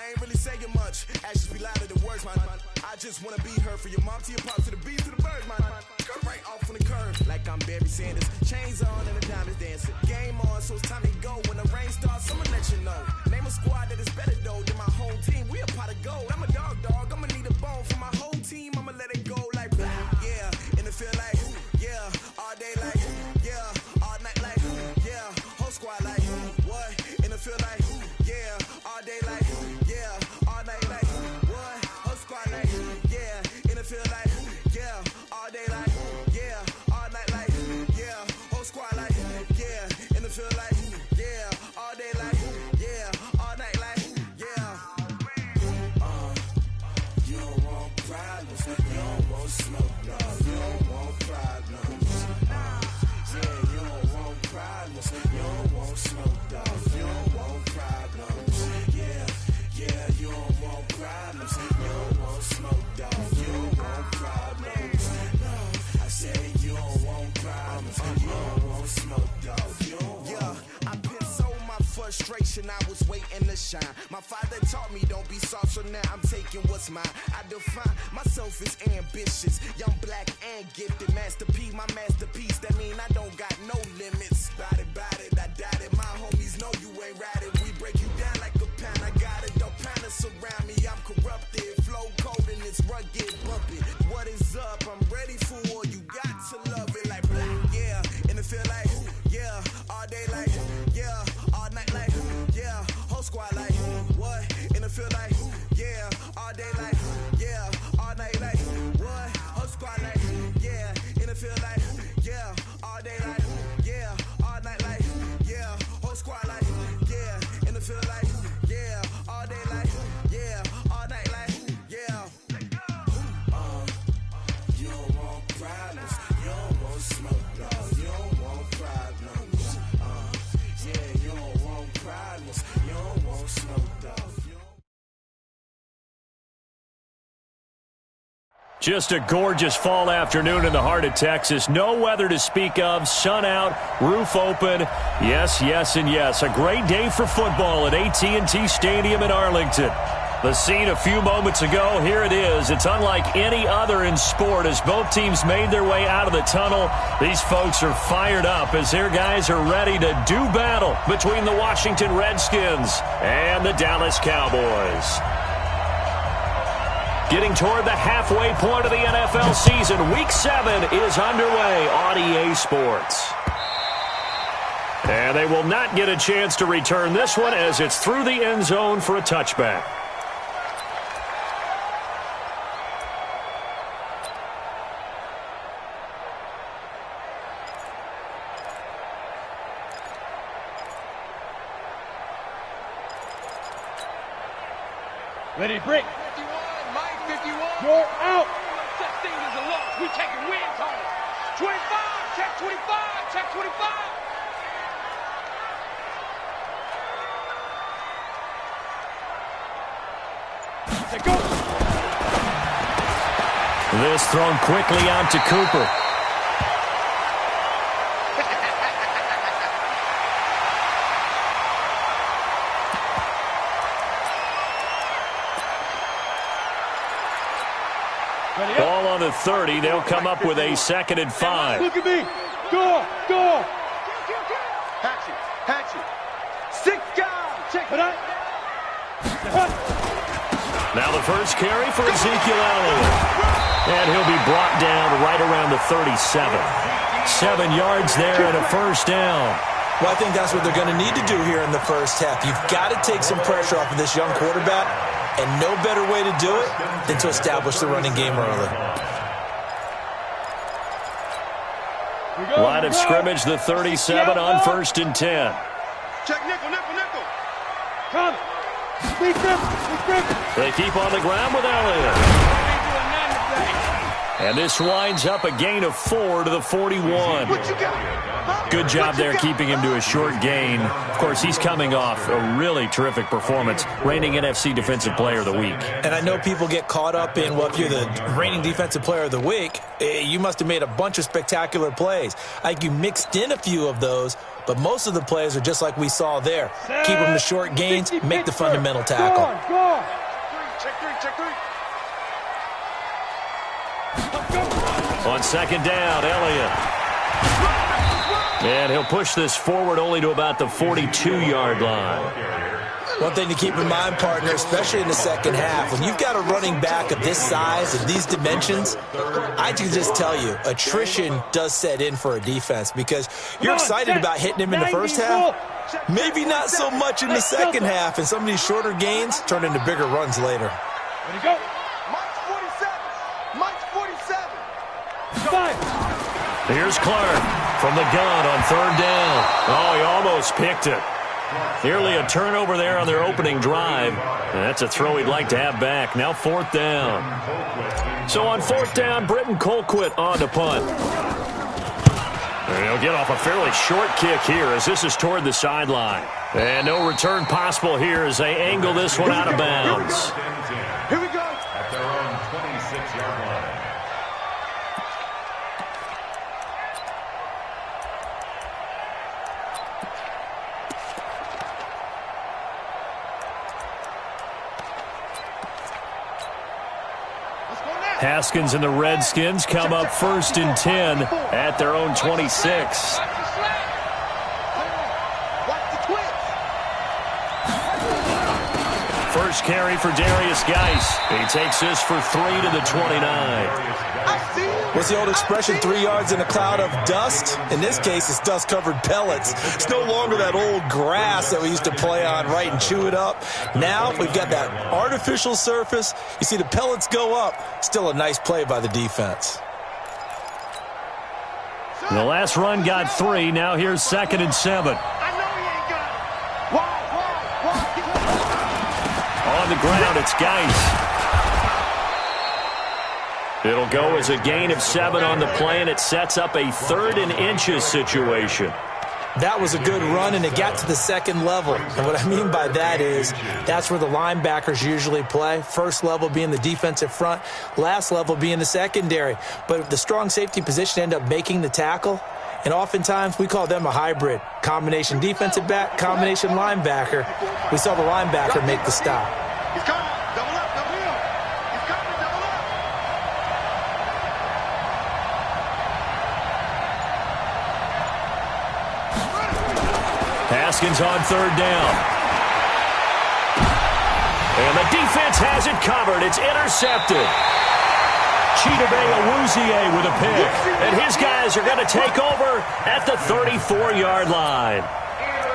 I ain't really saying much. Actions be louder than words, man. I just wanna be heard from your mom to your pop to the beat to the birds, man. Skirt right off on the curve, like I'm Barry Sanders. Chains on and the diamonds dancing. Game on, so it's time to go. When the rain starts, I'ma let you know. Name a squad that is better though than my home team. We a pot of gold. I'm a dog. I'ma need a bone for my whole team. I'ma let it go like yeah. And it feel like yeah. All day like yeah. All night like yeah. Whole squad like what? And it feel like yeah. All day like yeah. All night like what? Whole squad like yeah. And it feel like yeah. All day like yeah. All night like yeah. Whole squad like yeah. And it feel like yeah. All day like yeah. All night like yeah. You don't want problems. You don't want smoke, no. You don't want problems. Yeah, you don't want problems. You don't want smoke, dog. You don't want problems. Yeah, you don't want problems. You don't want smoke, dog. You don't want problems. No, I said you don't want problems. You don't want smoke, dog. You don't want. Yeah, I've been so my frustration, I was waiting to shine. My father taught me don't be soft, so now I'm taking what's mine. I define myself as ambitious, young, black, and gifted. Master P, my masterpiece. That mean I don't got no limits. Bout it, I doubt it. My homies know you ain't ratted. We break you down like a pound. I got it, don't panic surround me. I'm corrupted, flow cold and it's rugged, bumpy. What is up? I'm ready for war. You got to love it like black, yeah. And it feel like yeah. All day like yeah. All night like yeah. Whole squad like what? And it feel like yeah. All day like yeah. All night like what? Whole squad like yeah. And it feel like yeah. All day like yeah. All night like yeah. Whole squad like yeah. And it feel like yeah. All day like yeah. All night like yeah. You don't want problems. You don't want smoke, dog. You don't want problems. Yeah, you don't want problems. You don't want smoke, dog. Just a gorgeous fall afternoon in the heart of Texas. No weather to speak of. Sun out, roof open. Yes, yes, and yes. A great day for football at AT&T Stadium in Arlington. The scene a few moments ago, here it is. It's unlike any other in sport as both teams made their way out of the tunnel. These folks are fired up as their guys are ready to do battle between the Washington Redskins and the Dallas Cowboys. Getting toward the halfway point of the NFL season, Week 7 is underway on EA Sports. And they will not get a chance to return this one as it's through the end zone for a touchback. Ready, break. 51, Mike 51. You're out. Such things as a loss. We taking wins home. 25, check 25, check 25. Let's go. This thrown quickly out to Cooper. Ball on the 30. They'll come up with a 2nd and 5. Look at me. Go. Hatch it. 6 guys. Check it out. Now the first carry for Ezekiel Elliott. And he'll be brought down right around the 37. 7 yards there and a first down. Well, I think that's what they're going to need to do here in the first half. You've got to take some pressure off of this young quarterback, and no better way to do it than to establish the running game early. Line of scrimmage, the 37 on 1st and 10. Check nickel. Come. Sneak them. They keep on the ground with Elliott. And this winds up a gain of 4 to the 41. What you got? Good job there keeping him to a short gain. Of course, he's coming off a really terrific performance, reigning NFC Defensive Player of the Week. And I know people get caught up in, well, if you're the reigning Defensive Player of the Week, you must have made a bunch of spectacular plays. I think you mixed in a few of those, But most of the plays are just like we saw there. Keep them to short gains, make the fundamental tackle. Go. Check three. On second down, Elliott. And he'll push this forward only to about the 42-yard line. One thing to keep in mind, partner, especially in the second half, when you've got a running back of this size and these dimensions, I can just tell you, attrition does set in for a defense because you're excited about hitting him in the first half, maybe not so much in the second half, and some of these shorter gains turn into bigger runs later. Ready, go. Mike's 47. 5. Here's Clark from the gun on third down. Oh, he almost picked it. Nearly a turnover there on their opening drive. That's a throw he'd like to have back. Now fourth down. So on fourth down, Britton Colquitt on to punt. And he'll get off a fairly short kick here as this is toward the sideline. And no return possible here as they angle this one out of bounds. Here we go. At their own 26-yard line. Haskins and the Redskins come up first and 10 at their own 26. First carry for Darius Geis. He takes this for 3 to the 29. What's the old expression, 3 yards in a cloud of dust? In this case, it's dust-covered pellets. It's no longer that old grass that we used to play on, right, and chew it up. Now we've got that artificial surface. You see the pellets go up. Still a nice play by the defense. The last run got 3. Now here's 2nd and 7. On the ground, it's Geis. It'll go as a gain of 7 on the play, and it sets up a 3rd and inches situation. That was a good run, and it got to the second level. And what I mean by that is that's where the linebackers usually play. First level being the defensive front, last level being the secondary. But the strong safety position ended up making the tackle, and oftentimes we call them a hybrid. Combination defensive back, combination linebacker. We saw the linebacker make the stop. He's coming. Double up. He's coming. Double up. Haskins on third down. And the defense has it covered. It's intercepted. Chidobe Awuzie with a pick. And his guys are going to take over at the 34-yard line.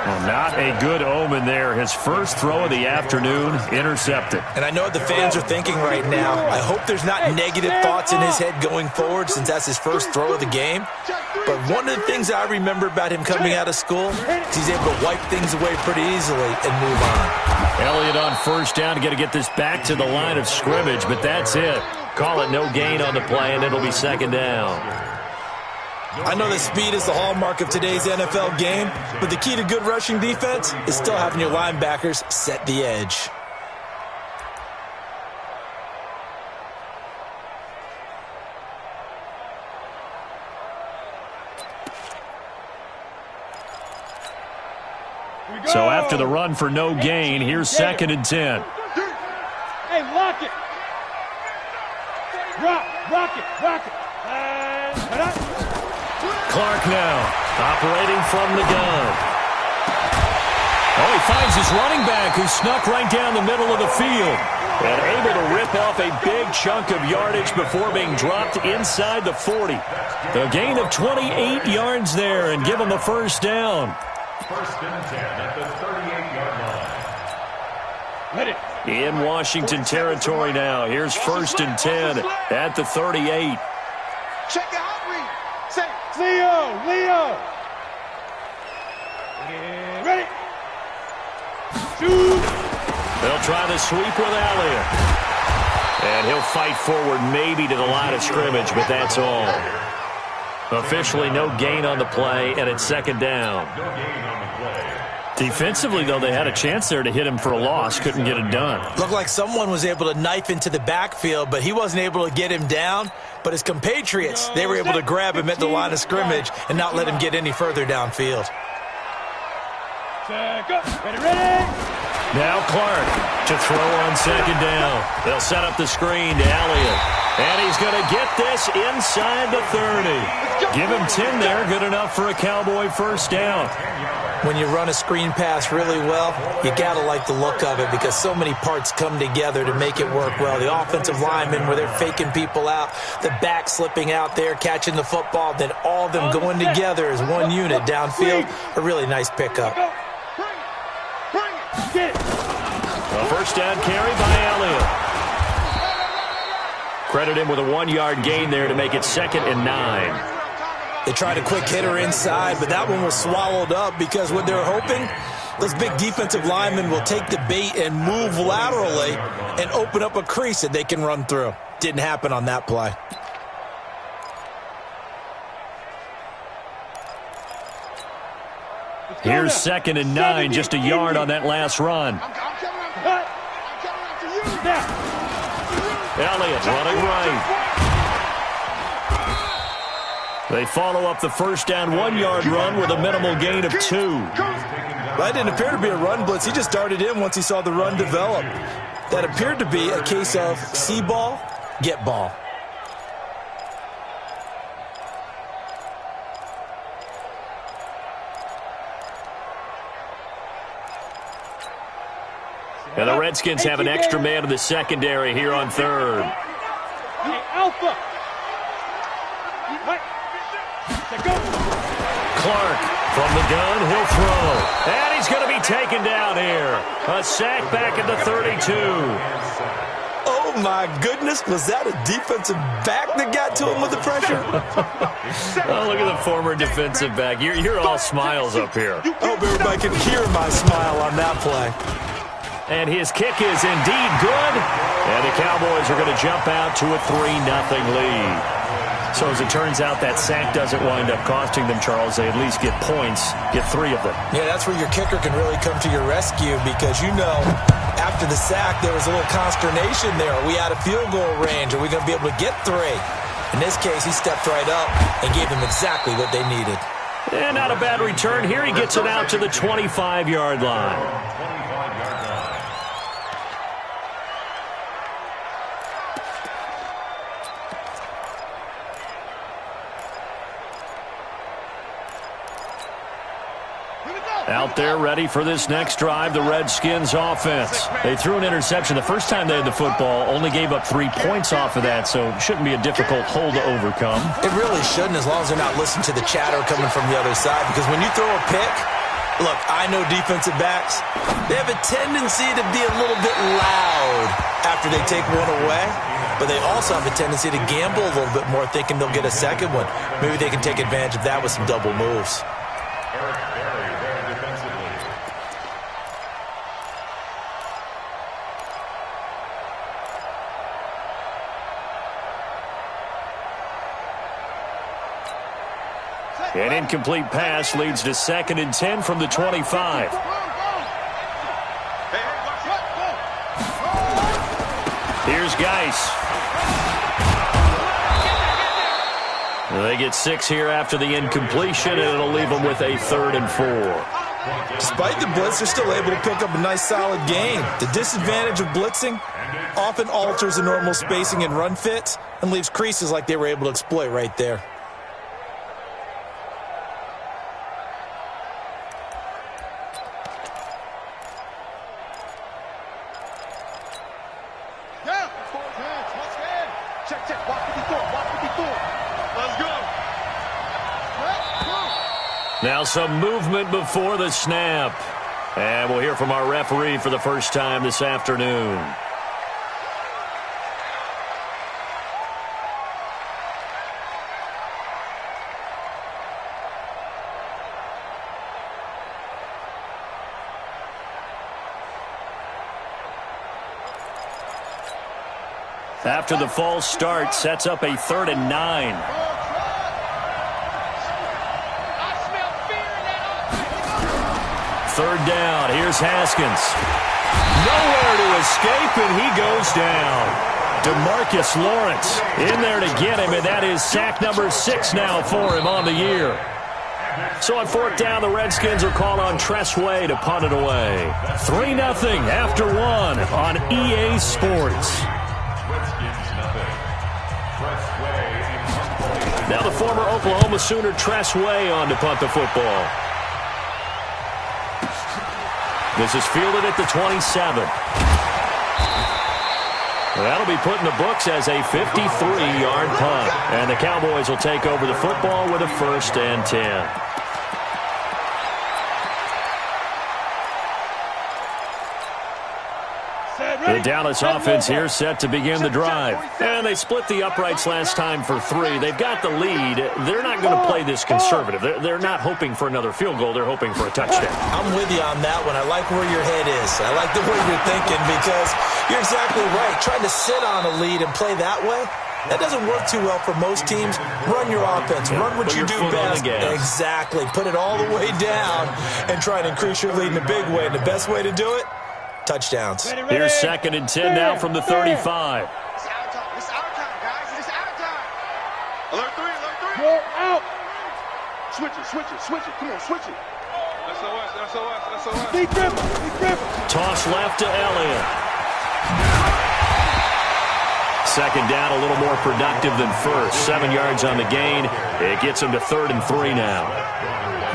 Well, not a good omen there. His first throw of the afternoon intercepted. And I know what the fans are thinking right now. I hope there's not negative thoughts in his head going forward since that's his first throw of the game. But one of the things I remember about him coming out of school is he's able to wipe things away pretty easily and move on. Elliott on first down to get this back to the line of scrimmage, but that's it. Call it no gain on the play, and it'll be second down. I know that speed is the hallmark of today's NFL game, but the key to good rushing defense is still having your linebackers set the edge. So after the run for no gain, here's 2nd and 10. Hey, lock it. Rock it. And Clark now, operating from the gun. Oh, he finds his running back who snuck right down the middle of the field. And able to rip off a big chunk of yardage before being dropped inside the 40. The gain of 28 yards there and give him a first down. First and 10 at the 38-yard line. let it. In Washington territory now. Here's 1st and 10 at the 38. Check your hot read. Say, Leo. And ready. Shoot. They'll try the sweep with Elliott. And he'll fight forward maybe to the line of scrimmage, but that's all. Officially no gain on the play, and it's second down. No gain on the play. Defensively, though, they had a chance there to hit him for a loss. Couldn't get it done. Looked like someone was able to knife into the backfield, but he wasn't able to get him down. But his compatriots, they were able to grab him at the line of scrimmage and not let him get any further downfield. Ready. Now Clark to throw on second down. They'll set up the screen to Elliott. And he's going to get this inside the 30. Give him 10 there. Good enough for a Cowboy first down. When you run a screen pass really well, you got to like the look of it because so many parts come together to make it work well. The offensive linemen where they're faking people out, the back slipping out there, catching the football, then all of them going together as one unit downfield. A really nice pickup. A first down carry by Elliott. Credit him with a 1-yard gain there to make it 2nd and 9. They tried a quick hitter inside, but that one was swallowed up because what they're hoping, those big defensive linemen will take the bait and move laterally and open up a crease that they can run through. Didn't happen on that play. Here's 2nd and 9, just a yard on that last run. Elliott running right. They follow up the first down 1-yard run with a minimal gain of 2. That didn't appear to be a run blitz. He just darted in once he saw the run develop. That appeared to be a case of see ball, get ball. And the Redskins have an extra man in the secondary here on 3rd. Alpha. Clark from the gun, he'll throw. And he's going to be taken down here. A sack back at the 32. Oh, my goodness. Was that a defensive back that got to him with the pressure? Oh, look at the former defensive back. You're all smiles up here. I hope everybody can hear my smile on that play. And his kick is indeed good. And the Cowboys are going to jump out to a 3-0 lead. So as it turns out, that sack doesn't wind up costing them, Charles. They at least get points, get 3 of them. Yeah, that's where your kicker can really come to your rescue because, you know, after the sack, there was a little consternation there. Are we out of field goal range? Are we going to be able to get 3? In this case, he stepped right up and gave them exactly what they needed. And not a bad return here. He gets it out to the 25-yard line. Out there ready for this next drive, the Redskins offense. They threw an interception the first time they had the football, only gave up 3 points off of that, so it shouldn't be a difficult hole to overcome. It really shouldn't, as long as they're not listening to the chatter coming from the other side, because when you throw a pick, look, I know defensive backs, they have a tendency to be a little bit loud after they take one away, but they also have a tendency to gamble a little bit more, thinking they'll get a second one. Maybe they can take advantage of that with some double moves. An incomplete pass leads to 2nd and 10 from the 25. Here's Geis. They get 6 here after the incompletion, and it'll leave them with a 3rd and 4. Despite the blitz, they're still able to pick up a nice solid gain. The disadvantage of blitzing often alters the normal spacing and run fits and leaves creases like they were able to exploit right there. Now some movement before the snap. And we'll hear from our referee for the first time this afternoon. After the false start, sets up a 3rd and 9. Third down. Here's Haskins. Nowhere to escape, and he goes down. DeMarcus Lawrence in there to get him, and that is sack number 6 now for him on the year. So on fourth down, the Redskins will call on Tressway to punt it away. 3-0 after one on EA Sports. Now the former Oklahoma Sooner Tressway on to punt the football. This is fielded at the 27. That'll be put in the books as a 53-yard punt. And the Cowboys will take over the football with a 1st and 10. The Dallas offense here set to begin the drive. And they split the uprights last time for 3. They've got the lead. They're not going to play this conservative. They're not hoping for another field goal. They're hoping for a touchdown. I'm with you on that one. I like where your head is. I like the way you're thinking because you're exactly right. Trying to sit on a lead and play that way, that doesn't work too well for most teams. Run your offense. Run what you do best. Exactly. Put it all the way down and try and increase your lead in a big way. And the best way to do it, touchdowns. Here's 2nd and 10 now from the 35. It's our time. It's our time, guys. It's our time. Alert 3, alert 3. You're out. Switch it, switch it, switch it. Come on, switch it. SOS. Deep dribble. Toss left to Elliott. 2nd down, a little more productive than first. 7 yards on the gain. It gets him to 3rd and 3 now.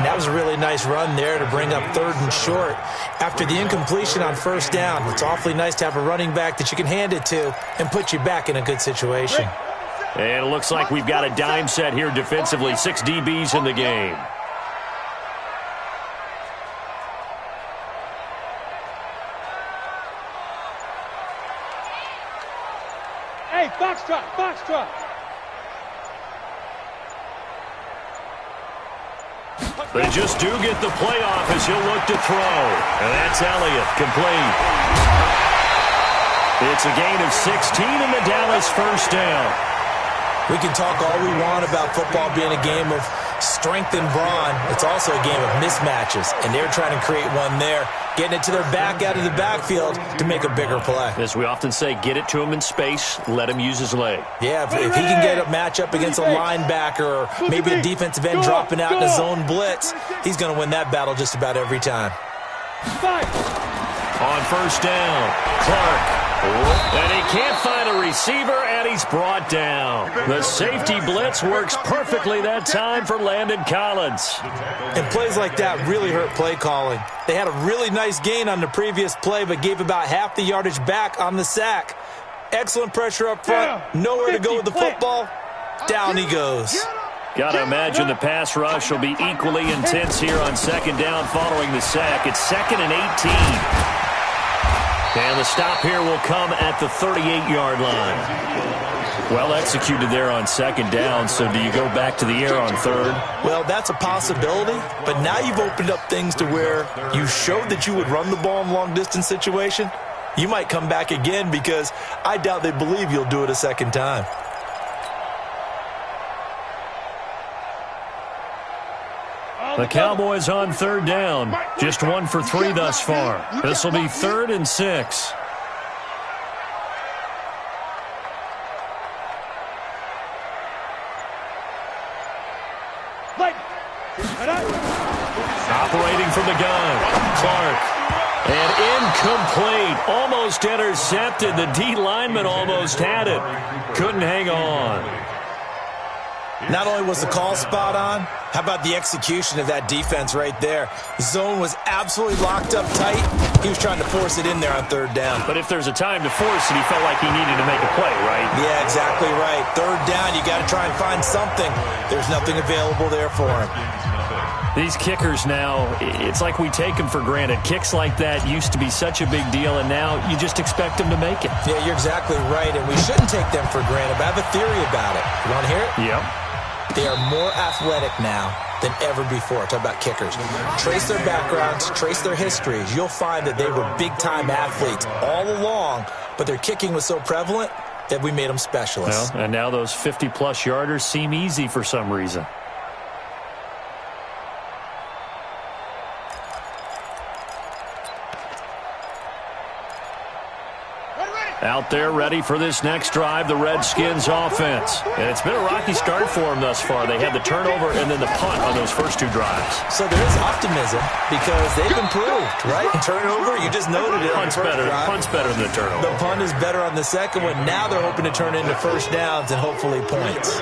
That was a really nice run there to bring up 3rd and short. After the incompletion on 1st down, it's awfully nice to have a running back that you can hand it to and put you back in a good situation. And it looks like we've got a dime set here defensively. 6 DBs in the game. Hey, foxtrot. They just do get the playoff as he'll look to throw. And that's Elliott, complete. It's a gain of 16 in the Dallas 1st down. We can talk all we want about football being a game of strength and brawn. It's also a game of mismatches, and they're trying to create one there, getting it to their back out of the backfield to make a bigger play. As we often say, get it to him in space, let him use his leg. Yeah, if he can get a matchup against a linebacker or maybe a defensive end dropping out in a zone blitz, he's going to win that battle just about every time. On 1st down, Clark. And he can't find a receiver, and he's brought down. The safety blitz works perfectly that time for Landon Collins. And plays like that really hurt play calling. They had a really nice gain on the previous play, but gave about half the yardage back on the sack. Excellent pressure up front. Nowhere to go with the football. Down he goes. Got to imagine the pass rush will be equally intense here on 2nd down following the sack. It's 2nd and 18. And the stop here will come at the 38-yard line. Well executed there on 2nd down, so do you go back to the air on 3rd? Well, that's a possibility, but now you've opened up things to where you showed that you would run the ball in long-distance situation. You might come back again because I doubt they believe you'll do it a 2nd time. The Cowboys on 3rd down. Just 1 for 3 thus far. This will be 3rd and 6. Operating from the gun, Clark. And incomplete. Almost intercepted. The D lineman almost had it. Couldn't hang on. Not only was the call spot on, how about the execution of that defense right there? Zone was absolutely locked up tight. He was trying to force it in there on 3rd down. But if there's a time to force it, he felt like he needed to make a play, right? Yeah, exactly right. 3rd down, you got to try and find something. There's nothing available there for him. These kickers now, it's like we take them for granted. Kicks like that used to be such a big deal, and now you just expect them to make it. Yeah, you're exactly right, and we shouldn't take them for granted. But I have a theory about it. You want to hear it? Yep. They are more athletic now than ever before. Talk about kickers. Trace their backgrounds, trace their histories. You'll find that they were big-time athletes all along, but their kicking was so prevalent that we made them specialists. Well, and now those 50-plus yarders seem easy for some reason. Ready. Out there ready for this next drive, the Redskins offense. And it's been a rocky start for them thus far. They had the turnover and then the punt on those first 2 drives. So there is optimism because they've improved, right? Turnover, you just noted it. Punt's better than the turnover. The punt is better on the second one. Now they're hoping to turn into first downs and hopefully points.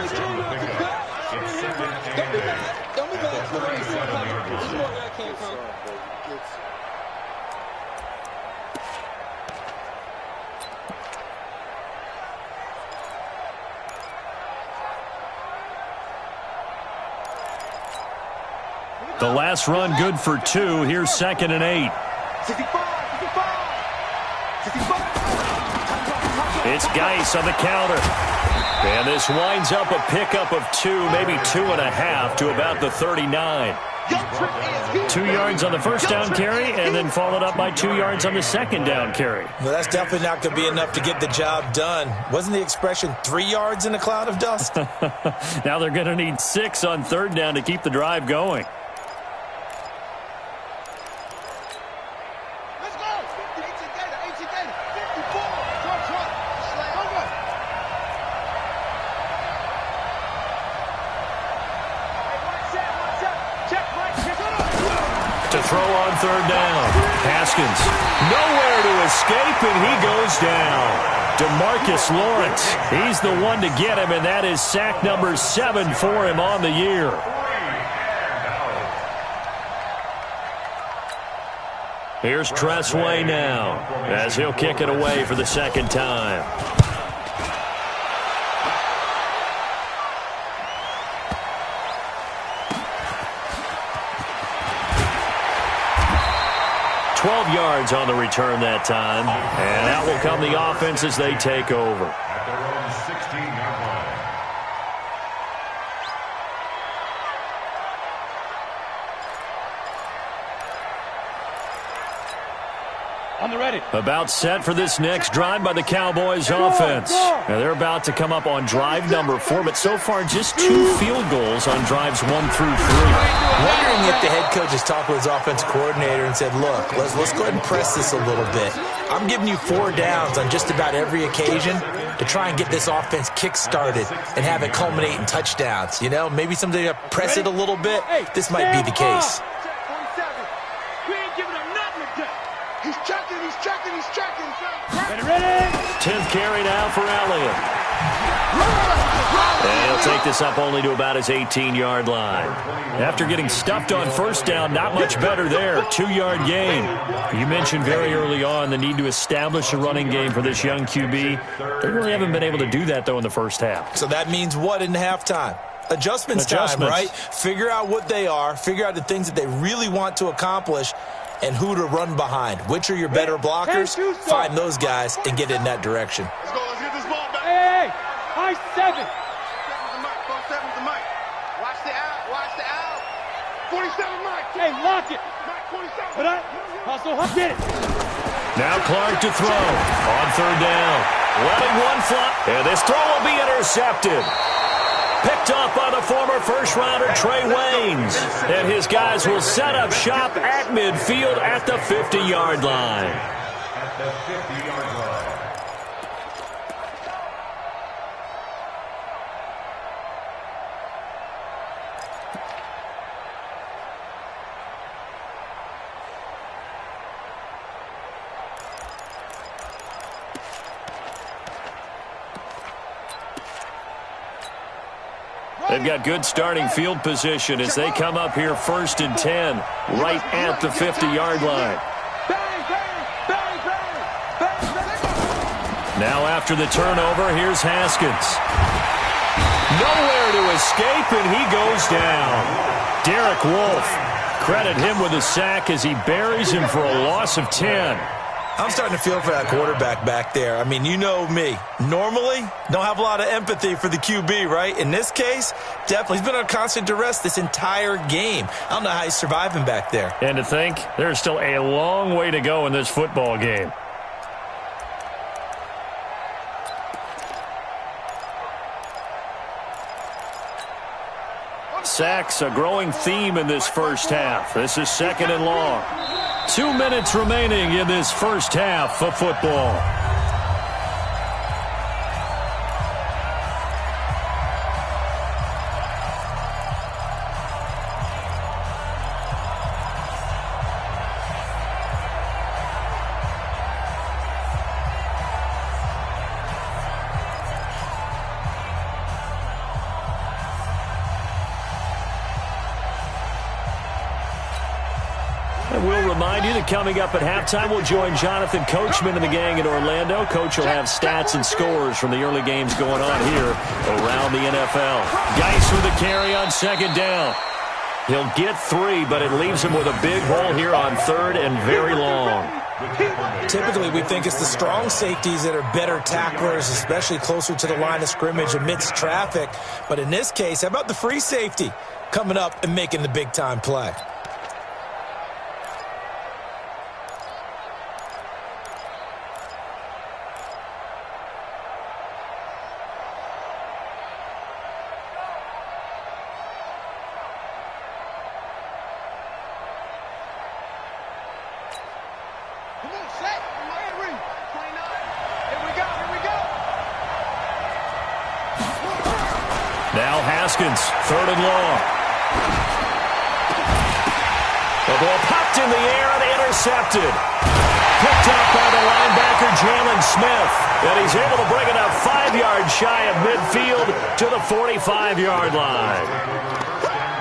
The last run good for 2. Here's 2nd and 8. It's Geis on the counter. And this winds up a pickup of 2, maybe 2.5 to about the 39. 2 yards on the first down carry and then followed up by 2 yards on the second down carry. Well, that's definitely not going to be enough to get the job done. Wasn't the expression 3 yards in a cloud of dust? Now they're going to need 6 on 3rd down to keep the drive going. To throw on 3rd down. Haskins, nowhere to escape, and he goes down. DeMarcus Lawrence, he's the one to get him, and that is sack number 7 for him on the year. Here's Tressway now, as he'll kick it away for the 2nd time. Yards on the return that time, and out will come the offense as they take over. At their own 16-yard line. On the ready. About set for this next drive by the Cowboys offense. Now they're about to come up on drive number 4, but so far just 2 field goals on drives 1 through 3. Wondering if the head coach has talked with his offensive coordinator and said, look, let's go ahead and press this a little bit. I'm giving you 4 downs on just about every occasion to try and get this offense kick-started and have it culminate in touchdowns. You know, maybe someday press it a little bit. This might be the case. He's checking. Ready. 10th carry now for Elliott. And he'll take this up only to about his 18-yard line. After getting stuffed on first down, not much better there. 2-yard gain. You mentioned very early on the need to establish a running game for this young QB. They really haven't been able to do that, though, in the first half. So that means what in halftime? Adjustments time, right? Figure out what they are. Figure out the things that they really want to accomplish and who to run behind. Which are your better blockers? Find those guys and get in that direction. Let's go. Let's get this ball back. Hey, high 7. Watch the out. 47, Mike. Hey, lock it. Mike, 47. Put up. Hustle, get it. Now Clark to throw on 3rd down. Letting one fly. And this throw will be intercepted. Picked up by the former first-rounder Trey Waynes. And his guys will set up shop at midfield at the 50-yard line. At the 50-yard line. They've got good starting field position as they come up here 1st and 10, right at the 50-yard line. Now after the turnover, here's Haskins. Nowhere to escape, and he goes down. Derek Wolfe, credit him with a sack as he buries him for a loss of 10. I'm starting to feel for that quarterback back there. I mean, you know me. Normally, don't have a lot of empathy for the QB, right? In this case, definitely. He's been on constant duress this entire game. I don't know how he's surviving back there. And to think, there's still a long way to go in this football game. Sacks, a growing theme in this first half. This is 2nd and long. 2 minutes remaining in this first half of football. And we'll remind you that coming up at halftime, we'll join Jonathan Coachman and the gang in Orlando. Coach will have stats and scores from the early games going on here around the NFL. Geis with the carry on second down. He'll get 3, but it leaves him with a big hole here on third and very long. Typically, we think it's the strong safeties that are better tacklers, especially closer to the line of scrimmage amidst traffic. But in this case, how about the free safety coming up and making the big-time play? Now Haskins, third and long. The ball popped in the air and intercepted. Picked up by the linebacker Jalen Smith. And he's able to bring it up 5 yards shy of midfield to the 45-yard line.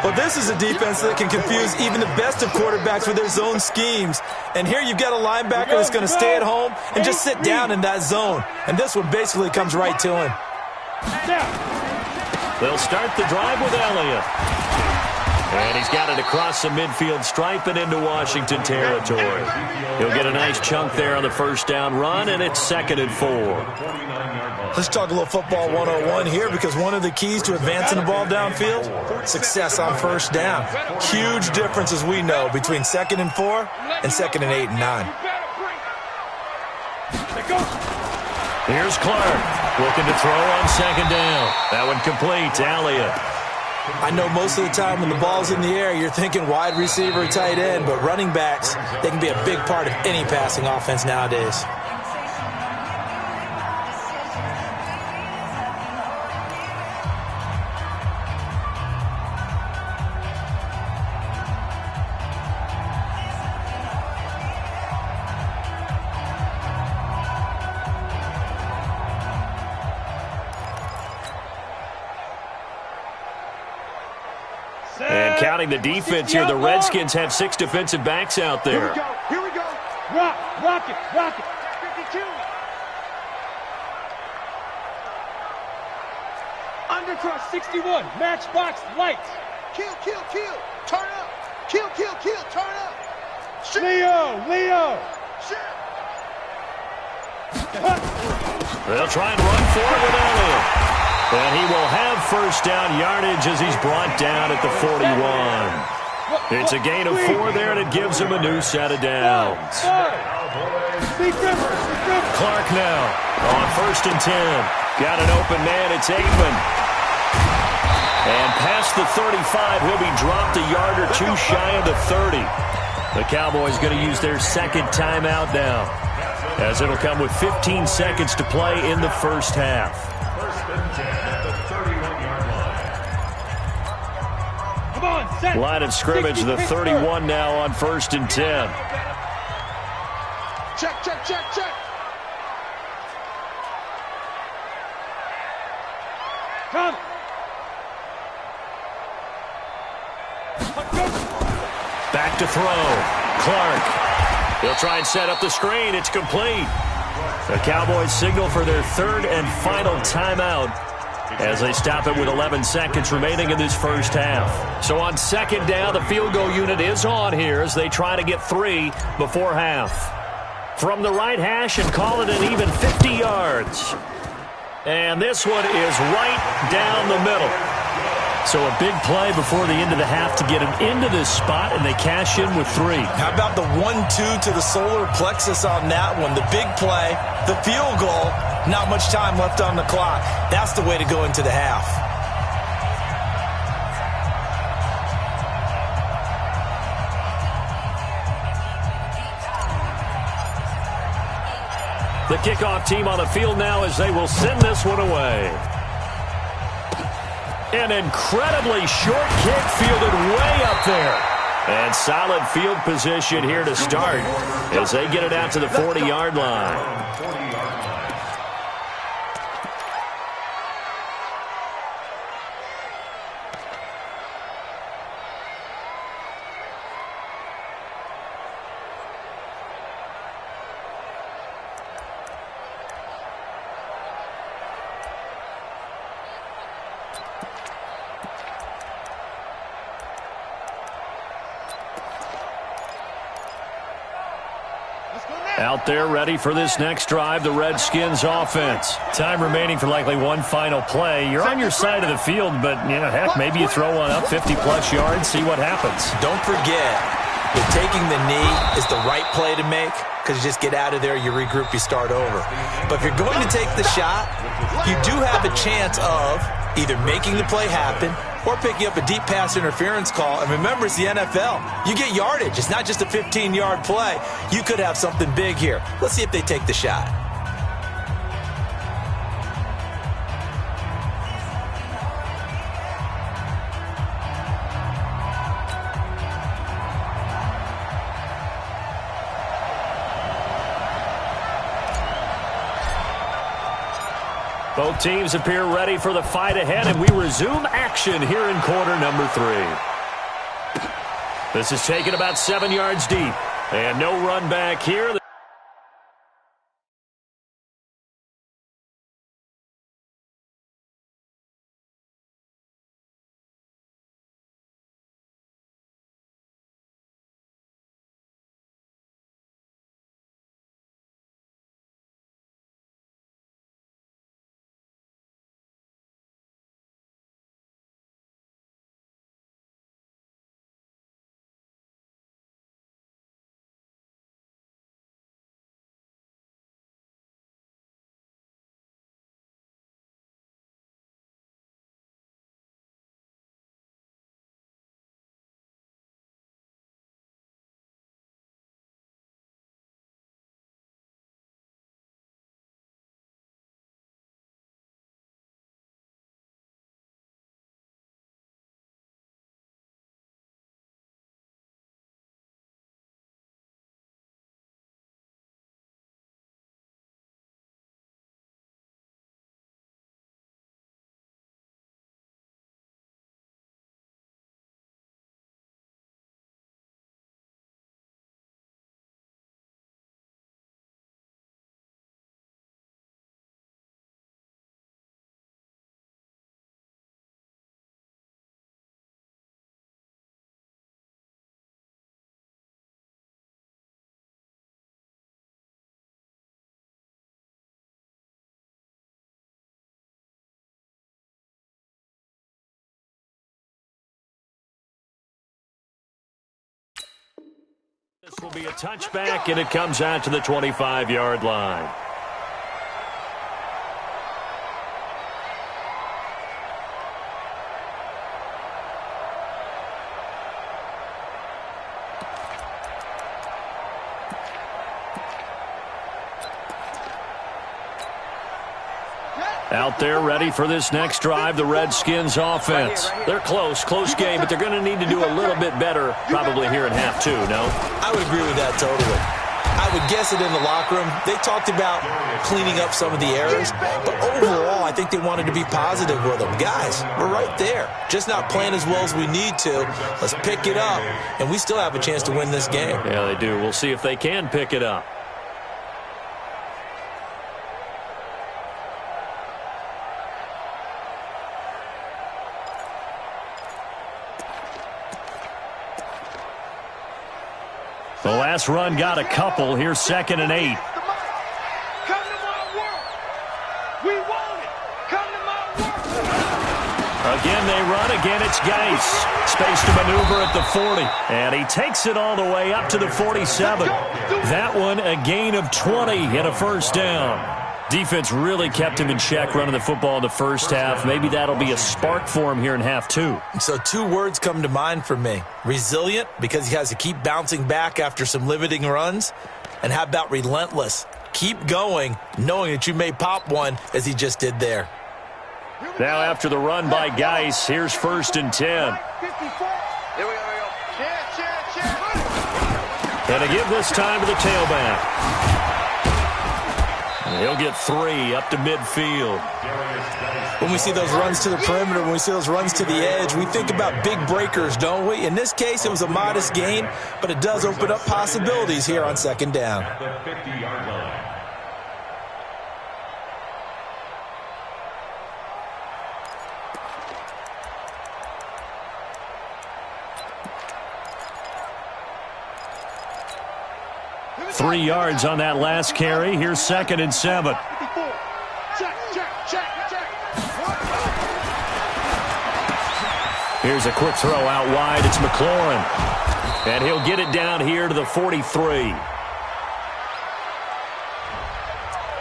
Well, this is a defense that can confuse even the best of quarterbacks with their zone schemes. And here you've got a linebacker that's going to stay at home and just sit down in that zone. And this one basically comes right to him. They'll start the drive with Elliott. And he's got it across the midfield stripe and into Washington territory. He'll get a nice chunk there on the first down run, and it's 2nd and 4. Let's talk a little football 101 here, because one of the keys to advancing the ball downfield, success on first down. Huge difference, as we know, between 2nd and 4 and 2nd and 8 and 9. Here's Clark, looking to throw on second down. That one complete to Elliott. I know most of the time when the ball's in the air, you're thinking wide receiver, tight end, but running backs, they can be a big part of any passing offense nowadays. And counting the defense here, the Redskins have 6 defensive backs out there. Here we go. Rock it. 52. Undercross 61. Matchbox lights. Kill. Turn up. Kill. Turn up. Shoot. Leo. Shoot. They'll try and run for it with Elliott. And he will have first down yardage as he's brought down at the 41. It's a gain of 4 there, and it gives him a new set of downs. Clark now on 1st and 10. Got an open man. It's Aikman. And past the 35, he'll be dropped a yard or 2 shy of the 30. The Cowboys going to use their 2nd timeout now, as it'll come with 15 seconds to play in the first half. Line of scrimmage, the 31 now on 1st and 10. Check. Come. Back to throw. Clark. He'll try and set up the screen. It's complete. The Cowboys signal for their 3rd and final timeout as they stop it with 11 seconds remaining in this first half. So on 2nd down, the field goal unit is on here as they try to get 3 before half. From the right hash and call it an even 50 yards. And this one is right down the middle. So a big play before the end of the half to get him into this spot, and they cash in with 3. How about the 1-2 to the solar plexus on that one? The big play, the field goal, not much time left on the clock. That's the way to go into the half. The kickoff team on the field now as they will send this one away. An incredibly short kick fielded way up there. And solid field position here to start as they get it out to the 40-yard line. Out there ready for this next drive, the Redskins offense. Time remaining for likely one final play. You're on your side of the field, but, heck, maybe you throw one up 50-plus yards, see what happens. Don't forget that taking the knee is the right play to make, because you just get out of there, you regroup, you start over. But if you're going to take the shot, you do have a chance of either making the play happen or picking up a deep pass interference call. And remember, it's the NFL. You get yardage. It's not just a 15-yard play. You could have something big here. Let's see if they take the shot. Both teams appear ready for the fight ahead, and we resume action here in quarter number 3. This is taken about 7 yards deep, and no run back here. This will be a touchback, and it comes out to the 25-yard line. Out there ready for this next drive, the Redskins offense. They're close game, but they're going to need to do a little bit better probably here in half 2, no? I would agree with that totally. I would guess it in the locker room. They talked about cleaning up some of the errors, but overall, I think they wanted to be positive with them. Guys, we're right there. Just not playing as well as we need to. Let's pick it up, and we still have a chance to win this game. Yeah, they do. We'll see if they can pick it up. The last run got a couple. Here's 2nd and 8. Come to my work. We want it. Come to my work. Again, they run. Again, it's Geis. Space to maneuver at the 40. And he takes it all the way up to the 47. That one, a gain of 20 and a first down. Defense really kept him in check running the football in the first half. Maybe that'll be a spark for him here in half 2. So 2 words come to mind for me. Resilient, because he has to keep bouncing back after some limiting runs. And how about relentless? Keep going, knowing that you may pop one, as he just did there. Now after the run by Geis, here's 1st and 10. Here we go. And to give this time to the tailback. He'll get 3 up to midfield. When we see those runs to the perimeter, when we see those runs to the edge, we think about big breakers, don't we? In this case, it was a modest gain, but it does open up possibilities here on 2nd down. The 50-yard line. 3 yards on that last carry. Here's 2nd and 7. Here's a quick throw out wide. It's McLaurin. And he'll get it down here to the 43.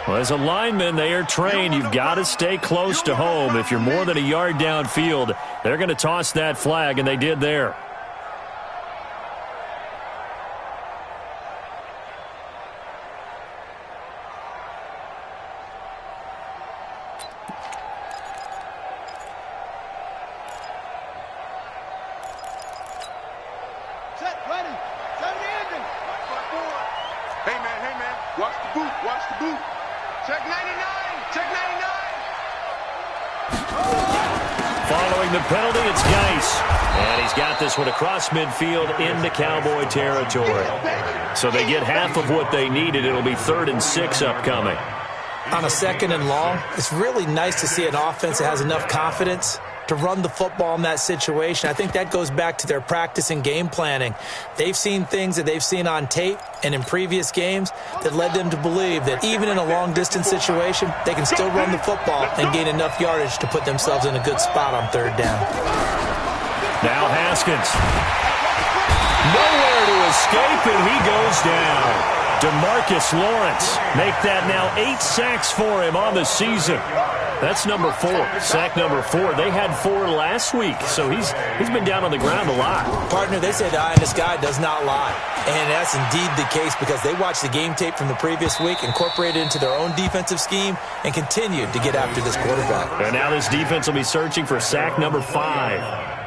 Well, as a lineman, they are trained. You've got to stay close to home. If you're more than a yard downfield, they're going to toss that flag, and they did there. This one across midfield into Cowboy territory. So they get half of what they needed. It'll be 3rd and 6 upcoming. On a 2nd and long, it's really nice to see an offense that has enough confidence to run the football in that situation. I think that goes back to their practice and game planning. They've seen things that they've seen on tape and in previous games that led them to believe that even in a long-distance situation, they can still run the football and gain enough yardage to put themselves in a good spot on 3rd down. Now Haskins. Nowhere to escape, and he goes down. DeMarcus Lawrence make that now 8 sacks for him on the season. That's number 4, sack number 4. They had 4 last week, so he's been down on the ground a lot. Partner, they say the eye in the sky does not lie. And that's indeed the case because they watched the game tape from the previous week, incorporated it into their own defensive scheme, and continued to get after this quarterback. And now this defense will be searching for sack number 5.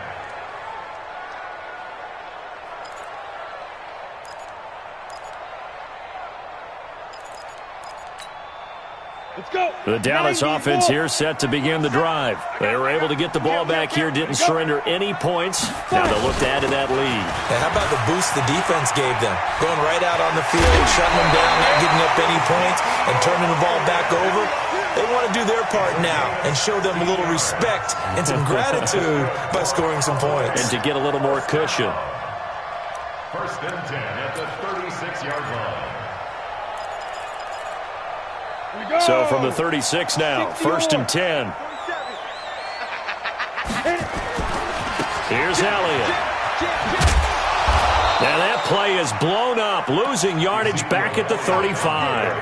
The Dallas offense here set to begin the drive. They were able to get the ball back here, didn't surrender any points. Now they'll look to add to that lead. And how about the boost the defense gave them? Going right out on the field, shutting them down, not giving up any points, and turning the ball back over. They want to do their part now and show them a little respect and some gratitude by scoring some points. And to get a little more cushion. 1st and 10 at the 36-yard line. So from the 36 now, 1st and 10. Here's Elliott. Now that play is blown up, losing yardage back at the 35.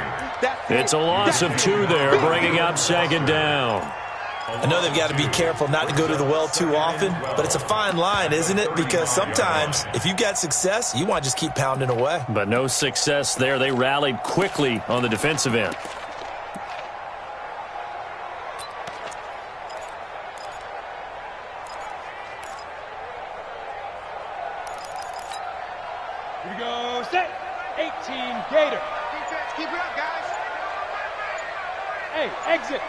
It's a loss of 2 there, bringing up 2nd down. I know they've got to be careful not to go to the well too often, but it's a fine line, isn't it? Because sometimes if you've got success, you want to just keep pounding away. But no success there. They rallied quickly on the defensive end. Here we go, set. 18, Gator. Defense, keep it up, guys. Hey, exit.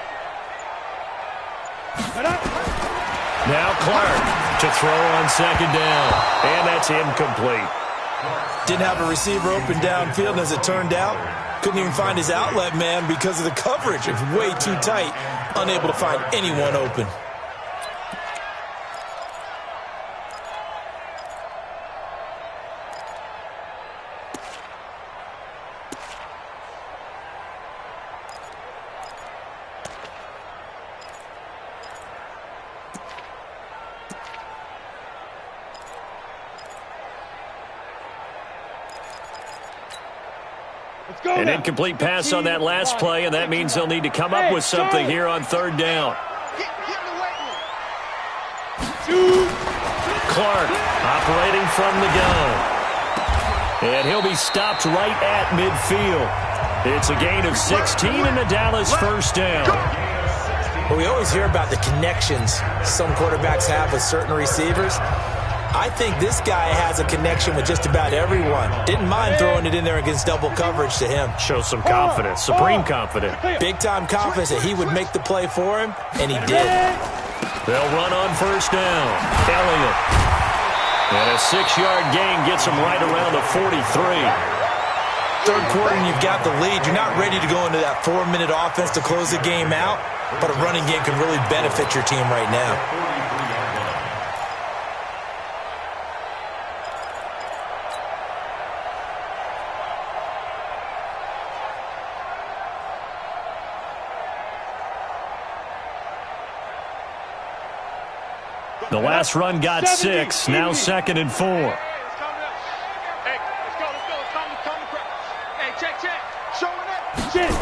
Now Clark to throw on 2nd down. And that's incomplete. Didn't have a receiver open downfield, and as it turned out, couldn't even find his outlet man because of the coverage. It was way too tight, unable to find anyone open. An incomplete pass on that last play, and that means they'll need to come up with something here on 3rd down. Clark operating from the gun. And he'll be stopped right at midfield. It's a gain of 16 and a Dallas 1st down. Well, we always hear about the connections some quarterbacks have with certain receivers. I think this guy has a connection with just about everyone. Didn't mind throwing it in there against double coverage to him. Shows some confidence, supreme confidence. Big-time confidence that he would make the play for him, and he did. They'll run on 1st down. Elliott. And a 6-yard gain gets him right around the 43. 3rd quarter, and you've got the lead. You're not ready to go into that 4-minute offense to close the game out, but a running game can really benefit your team right now. The last run got 6. Now 2nd and 4. Hey, let's go. Calm the crowd. Hey, check. Showing up. Shit.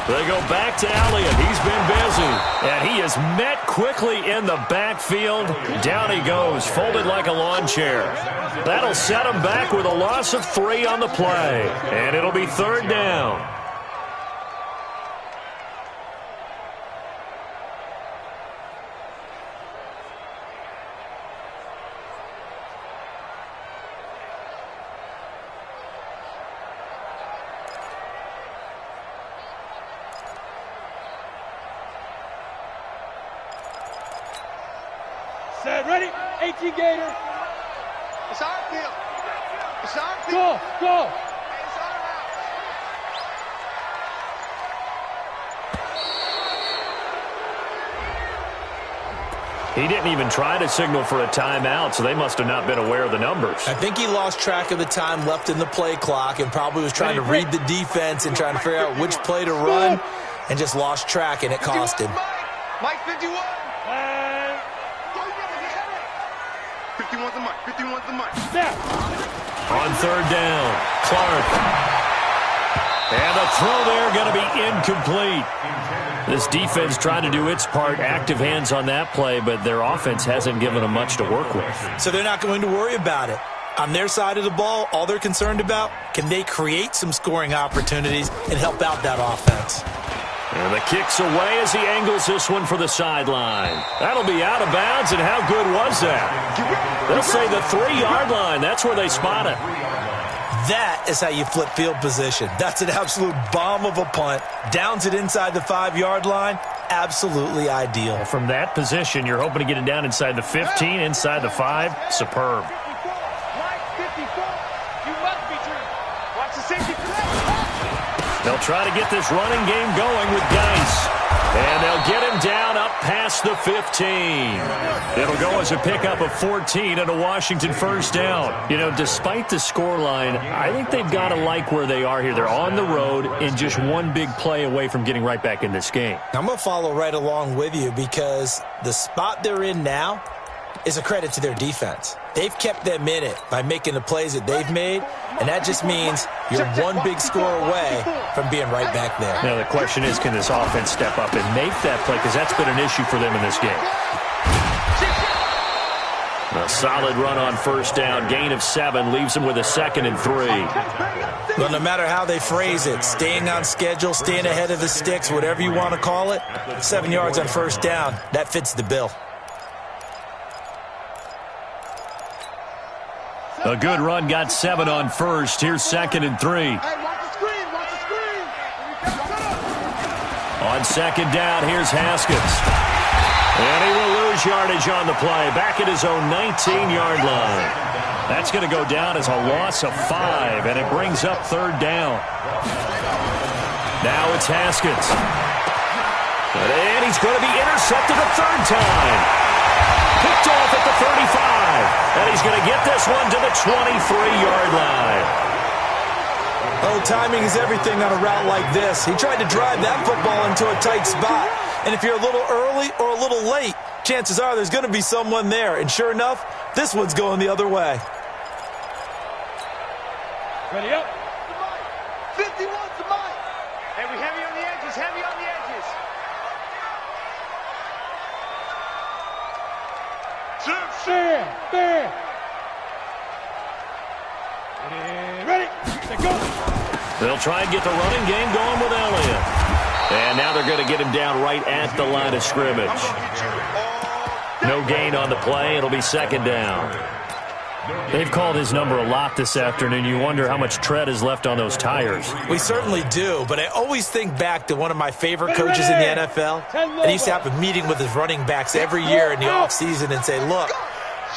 They go back to Elliott. He's been busy. And he is met quickly in the backfield. Down he goes, folded like a lawn chair. That'll set him back with a loss of 3 on the play. And it'll be 3rd down. Set, ready? 18 Gator. It's our field. It's our field. Go. Hey, it's our house. He didn't even try to signal for a timeout, so they must have not been aware of the numbers. I think he lost track of the time left in the play clock and probably was trying to read the defense and trying to figure out which play to run and just lost track, and it cost him. Mike 51. And 51's the mic. 51's the mic. snap. On 3rd down, Clark. And the throw there going to be incomplete. This defense trying to do its part, active hands on that play, but their offense hasn't given them much to work with. So they're not going to worry about it. On their side of the ball, all they're concerned about, can they create some scoring opportunities and help out that offense? And the kick's away as he angles this one for the sideline. That'll be out of bounds, and how good was that? They'll say the 3-yard line. That's where they spot it. That is how you flip field position. That's an absolute bomb of a punt. Downs it inside the 5-yard line. Absolutely ideal. From that position, you're hoping to get it down inside the 15, inside the 5. Superb. Mike 54. You must be true. Watch the safety. They'll try to get this running game going with Geis. And they'll get him down up past the 15. It'll go as a pickup of 14 and a Washington 1st down. You know, despite the scoreline, I think they've got to like where they are here. They're on the road and just one big play away from getting right back in this game. I'm going to follow right along with you because the spot they're in now is a credit to their defense. They've kept them in it by making the plays that they've made, and that just means you're one big score away from being right back there. Now, the question is, can this offense step up and make that play? Because that's been an issue for them in this game. A solid run on 1st down. Gain of 7 leaves them with a 2nd and 3. Well, no matter how they phrase it, staying on schedule, staying ahead of the sticks, whatever you want to call it, 7 yards on 1st down, that fits the bill. A good run got 7 on 1st. Here's 2nd and 3. Hey, watch the screen. Watch the screen. On 2nd down, here's Haskins. And he will lose yardage on the play. Back at his own 19-yard line. That's going to go down as a loss of 5, and it brings up 3rd down. Now it's Haskins. And he's going to be intercepted a 3rd time. Picked off at the 35. And he's going to get this one to the 23-yard line. Oh, timing is everything on a route like this. He tried to drive that football into a tight spot. And if you're a little early or a little late, chances are there's going to be someone there. And sure enough, this one's going the other way. Ready up. 51's the mic. Hey, we heavy on the edges. Heavy on the edges. Fair. Ready. Set, go. They'll try and get the running game going with Elliott. And now they're going to get him down right at the line of scrimmage. No gain on the play. It'll be 2nd down. They've called his number a lot this afternoon. You wonder how much tread is left on those tires. We certainly do, but I always think back to one of my favorite coaches in the NFL. And he used to have a meeting with his running backs every year in the offseason and say, look,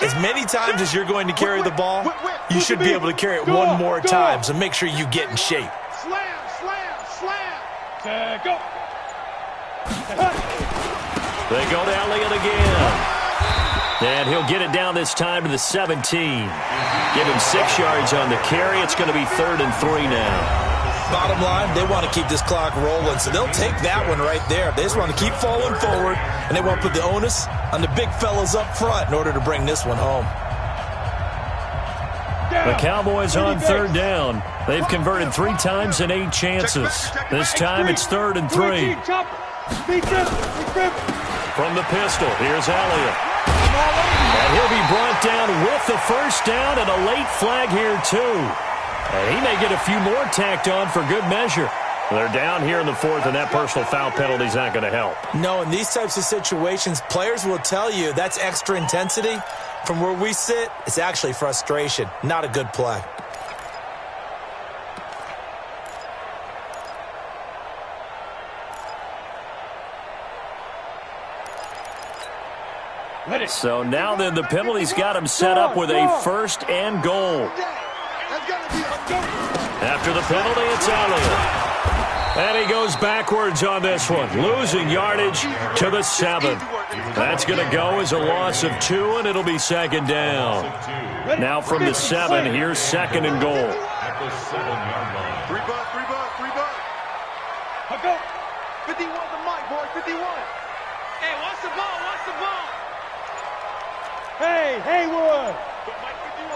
as many times as you're going to carry the ball, you should be able to carry it one more time, so make sure you get in shape. Slam. Set, go. They go to Elliott again. And he'll get it down this time to the 17. Give him 6 yards on the carry. It's going to be 3rd and 3 now. Bottom line, they want to keep this clock rolling, so they'll take that one right there. They just want to keep falling forward, and they want to put the onus on the big fellas up front in order to bring this one home. The Cowboys on third down. They've converted 3 times in 8 chances. This time it's 3rd and 3. From the pistol, here's Elliott. And he'll be brought down with the first down and a late flag here too. And he may get a few more tacked on for good measure. They're down here in the 4th, and that personal foul penalty is not going to help. No, in these types of situations, players will tell you that's extra intensity. From where we sit, it's actually frustration. Not a good play. So now then the penalty's got him set up with a 1st and goal. After the penalty, it's Elliott. And he goes backwards on this one, losing yardage to the 7. That's going to go as a loss of 2, and it'll be 2nd down. Now from the 7, here's 2nd and goal. At the 7-yard line. 3 bucks. I'll go. 51 the mic, boy, 51. Hey, watch the ball. Hey, Haywood. Mike 51.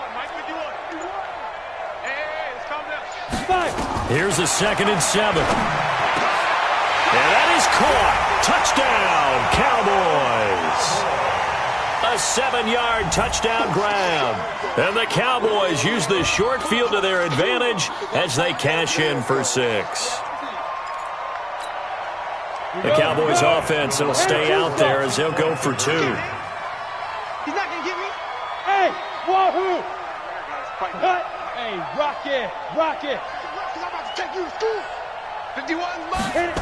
Hey, let's calm down. Here's a 2nd and 7. And that is caught. Touchdown, Cowboys. A 7-yard touchdown grab. And the Cowboys use the short field to their advantage as they cash in for 6. The Cowboys offense will stay out there as they'll go for 2. He's not going to get me. Hey, wahoo. Hey, rock it. I'm about to take you to school. 51 mine.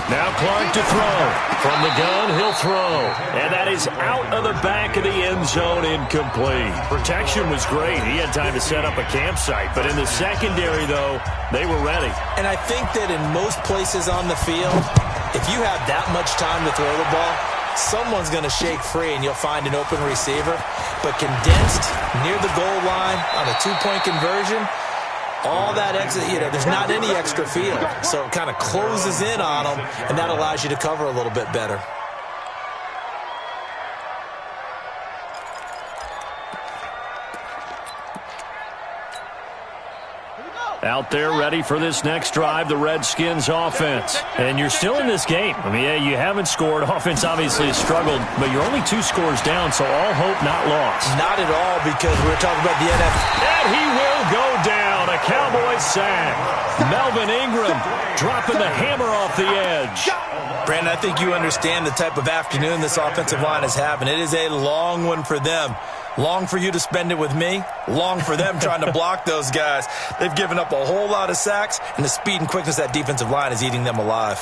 Now Clark to throw. From the gun, he'll throw. And that is out of the back of the end zone, incomplete. Protection was great. He had time to set up a campsite. But in the secondary, though, they were ready. And I think that in most places on the field, if you have that much time to throw the ball, someone's going to shake free and you'll find an open receiver. But condensed near the goal line on a 2-point conversion, all that exit, there's not any extra field. So it kind of closes in on them, and that allows you to cover a little bit better. Out there ready for this next drive, the Redskins offense. And you're still in this game. I mean, yeah, you haven't scored. Offense obviously has struggled, but you're only 2 scores down, so all hope not lost. Not at all, because we're talking about the NFL. And he will go down. A Cowboys sack. Melvin Ingram dropping the hammer off the edge. Brandon, I think you understand the type of afternoon this offensive line is having. It is a long one for them. Long for you to spend it with me. Long for them trying to block those guys. They've given up a whole lot of sacks, and the speed and quickness of that defensive line is eating them alive.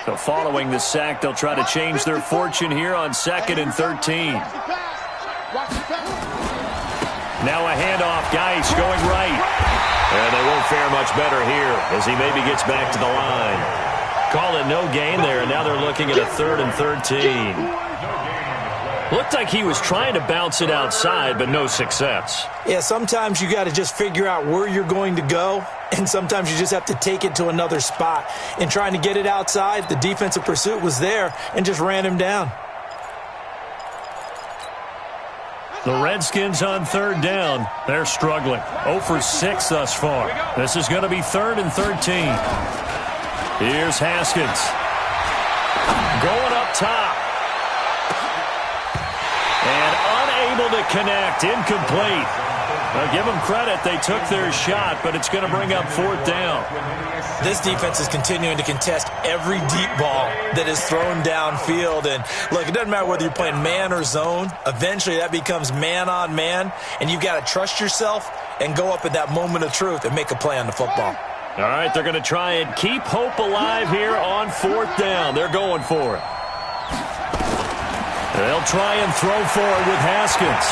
So following the sack, they'll try to change their fortune here on 2nd and 13. Now a handoff. Geis going right. And they won't fare much better here as he maybe gets back to the line. Call it no gain there, and now they're looking at a 3rd and 13. Looked like he was trying to bounce it outside, but no success. Yeah, sometimes you got to just figure out where you're going to go, and sometimes you just have to take it to another spot. In trying to get it outside, the defensive pursuit was there and just ran him down. The Redskins on 3rd down. They're struggling. 0 for 6 thus far. This is going to be 3rd and 13. Here's Haskins. Going up top. And unable to connect. Incomplete. Now give them credit. They took their shot, but it's going to bring up 4th down. This defense is continuing to contest every deep ball that is thrown downfield. And, look, it doesn't matter whether you're playing man or zone. Eventually that becomes man on man, and you've got to trust yourself and go up at that moment of truth and make a play on the football. All right, they're going to try and keep hope alive here on 4th down. They're going for it. They'll try and throw for it with Haskins.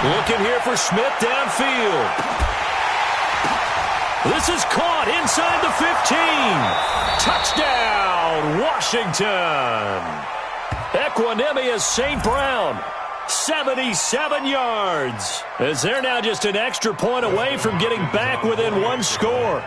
Looking here for Smith downfield. This is caught inside the 15. Touchdown, Washington. Equanimous St. Brown. 77 yards. As they're now just an extra point away from getting back within one score.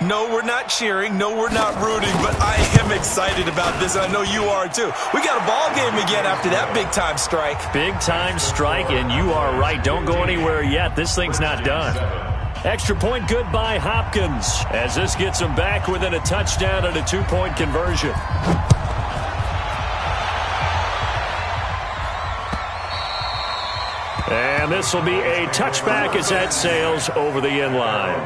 No, we're not cheering. No, we're not rooting. But I am excited about this, and I know you are too. We got a ball game again after that big-time strike. Big-time strike, and you are right. Don't go anywhere yet. This thing's not done. Extra point good by Hopkins, as this gets them back within a touchdown and a two-point conversion. And this will be a touchback as that sails over the end line.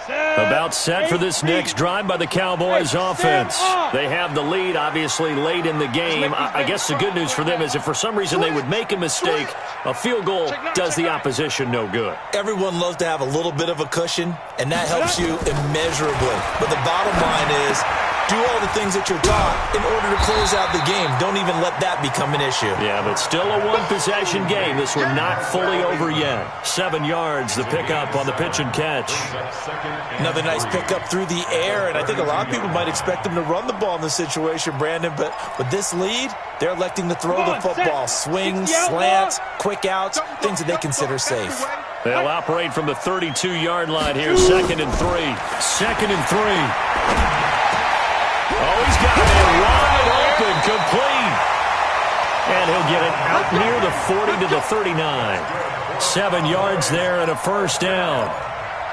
About set for this next drive by the Cowboys offense. They have the lead, obviously, late in the game. I guess the good news for them is if for some reason they would make a mistake, a field goal does the opposition no good. Everyone loves to have a little bit of a cushion, and that helps you immeasurably. But the bottom line is, do all the things that you're taught in order to close out the game. Don't even let that become an issue. Yeah, but still a one-possession game. This one not fully over yet. 7 yards, the pickup on the pitch and catch. Another nice pickup through the air, and I think a lot of people might expect them to run the ball in this situation, Brandon, but with this lead, they're electing to throw the football. Swings, slants, quick outs, things that they consider safe. They'll operate from the 32-yard line here, 2nd and 3. 2nd and 3. Oh, he's got it wide open, complete. And he'll get it out near the 40 to the 39. 7 yards there and a first down.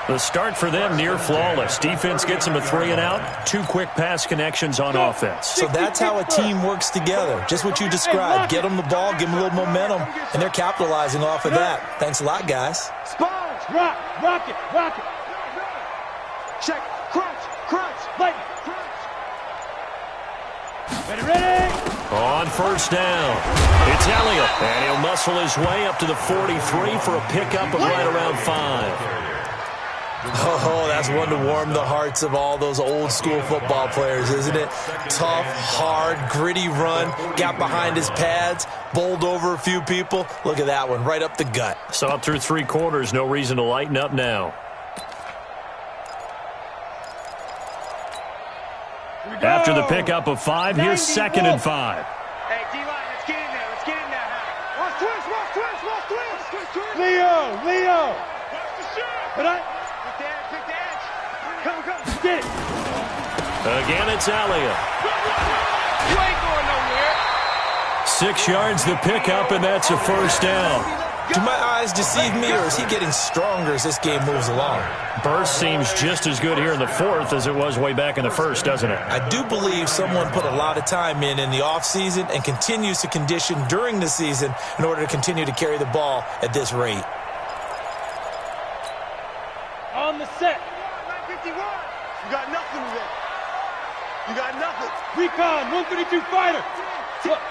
The start for them near flawless. Defense gets them a 3 and out. 2 quick pass connections on offense. So that's how a team works together. Just what you described. Get them the ball, give them a little momentum, and they're capitalizing off of that. Thanks a lot, guys. Spons, rock it. Check, crunch, lightning. Ready. On first down, it's Elliott, and he'll muscle his way up to the 43 for a pickup of right around 5. Oh, that's one to warm the hearts of all those old-school football players, isn't it? Tough, hard, gritty run, got behind his pads, bowled over a few people. Look at that one, right up the gut. So up through 3 quarters, no reason to lighten up now. After the pickup of 5, here's 2nd and 5. Hey, D-line, let's get in there. Watch twist. Leo. Quick dance. Come. Get it. Again, it's Elliott. You ain't going nowhere. 6 yards the pickup, and that's a first down. Do my eyes deceive me, or is he getting stronger as this game moves along? Burst seems just as good here in the 4th as it was way back in the 1st, doesn't it? I do believe someone put a lot of time in the offseason and continues to condition during the season in order to continue to carry the ball at this rate. On the set. 951. You got nothing today. You got nothing. Recon, 132 fighter.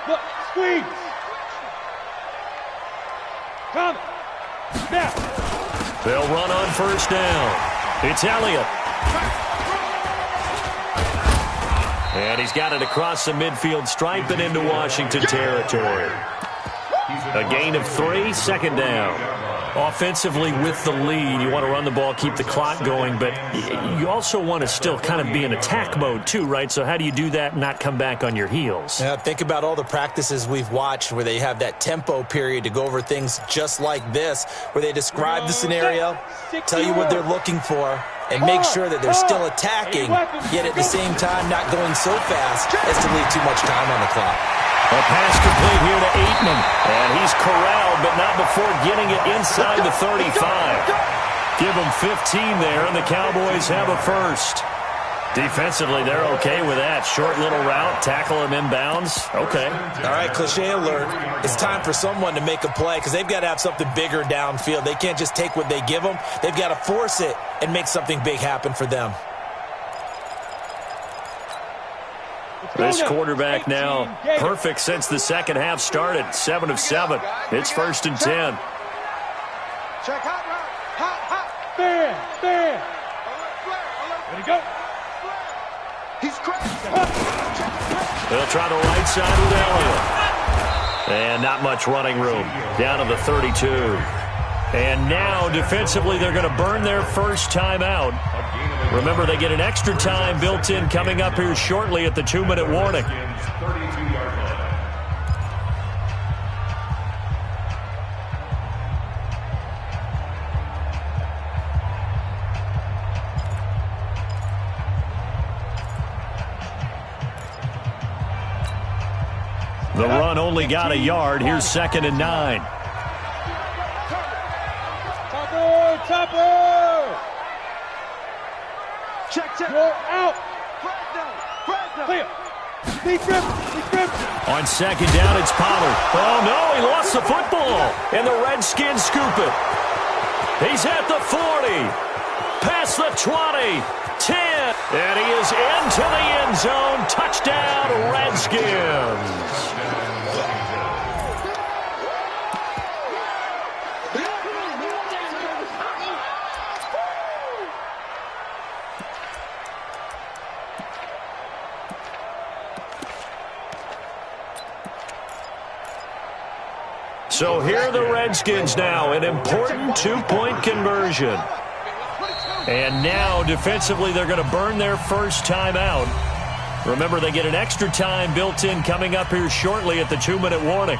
Look, squeeze. Come. Now. They'll run on first down. It's Elliott. And he's got it across the midfield stripe and into Washington territory. A gain of 3, 2nd down. Offensively with the lead, you want to run the ball, keep the clock going, but you also want to still kind of be in attack mode too, right? So how do you do that and not come back on your heels? Yeah, think about all the practices we've watched where they have that tempo period to go over things just like this, where they describe the scenario, tell you what they're looking for, and make sure that they're still attacking, yet at the same time not going so fast as to leave too much time on the clock. A pass complete here to Aitman, and he's corralled, but not before getting it inside the 35. Give them 15 there, and the Cowboys have a first. Defensively, they're okay with that. Short little route, tackle him inbounds. Okay. All right, cliche alert. It's time for someone to make a play because they've got to have something bigger downfield. They can't just take what they give them. They've got to force it and make something big happen for them. This quarterback now perfect since the second half started. 7 of 7. It's 1st and 10. Check hot route. Hot. Stand. Ready to go. He's crazy. They'll try the right side with Elliott. And not much running room. Down to the 32. And now, defensively, they're going to burn their first timeout. Remember, they get an extra time built in coming up here shortly at the 2-minute warning. 32-yard line. The run only got a yard. Here's 2nd and 9. Topper! Check. Go out! Clear. Be gripped! On 2nd down, it's Pollard. Oh, no, he lost the football. And the Redskins scoop it. He's at the 40. Past the 20. 10. And he is into the end zone. Touchdown, Redskins. So here are the Redskins now, an important 2-point conversion. And now, defensively, they're going to burn their first time out. Remember, they get an extra time built in coming up here shortly at the 2-minute warning.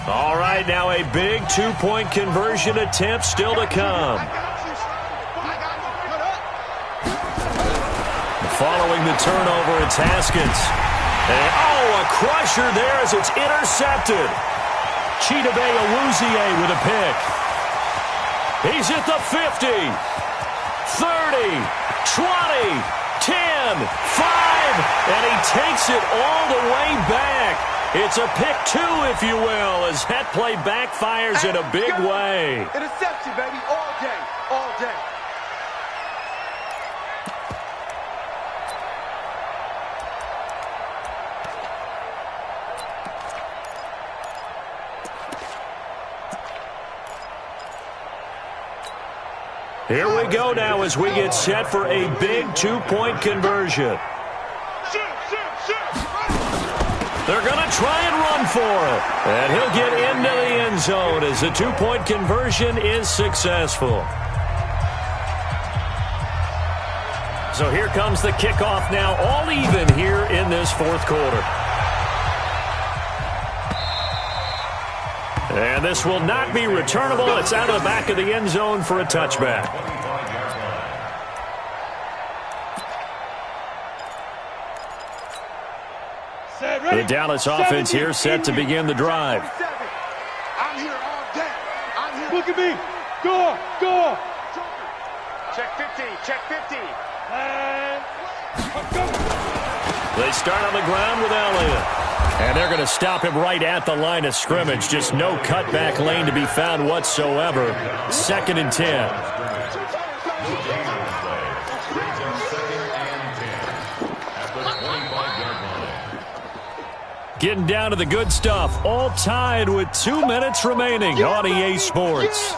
All right, now a big 2-point conversion attempt still to come. Following the turnover, it's Haskins. And, a crusher there as it's intercepted. Chidobe Awuzie with a pick. He's at the 50, 30, 20, 10, 5, and he takes it all the way back. It's a pick 2, if you will, as that play backfires in a big way. Interception, baby, all day, all day. Here we go now as we get set for a big 2-point conversion. They're going to try and run for it. And he'll get into the end zone as the 2-point conversion is successful. So here comes the kickoff now, all even here in this fourth quarter. And this will not be returnable. It's out of the back of the end zone for a touchback. The Dallas offense here set to begin the drive. I'm here all day. I'm here. Look at me! Go! Check 50, check 50. And They start on the ground with Elliott. And they're going to stop him right at the line of scrimmage. Just no cutback lane to be found whatsoever. 2nd and 10. Getting down to the good stuff. All tied with 2 minutes remaining on EA Sports.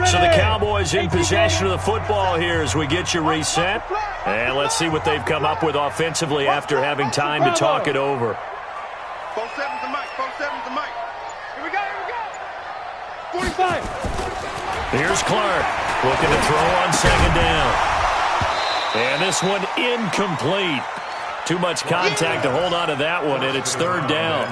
So the Cowboys in possession of the football here as we get you reset. And let's see what they've come up with offensively after having time to talk it over. 4-7's the mic, 4-7's the mic. Here we go. 45! Here's Clark looking to throw on 2nd down. And this one incomplete. Too much contact to hold on to that one, and it's 3rd down.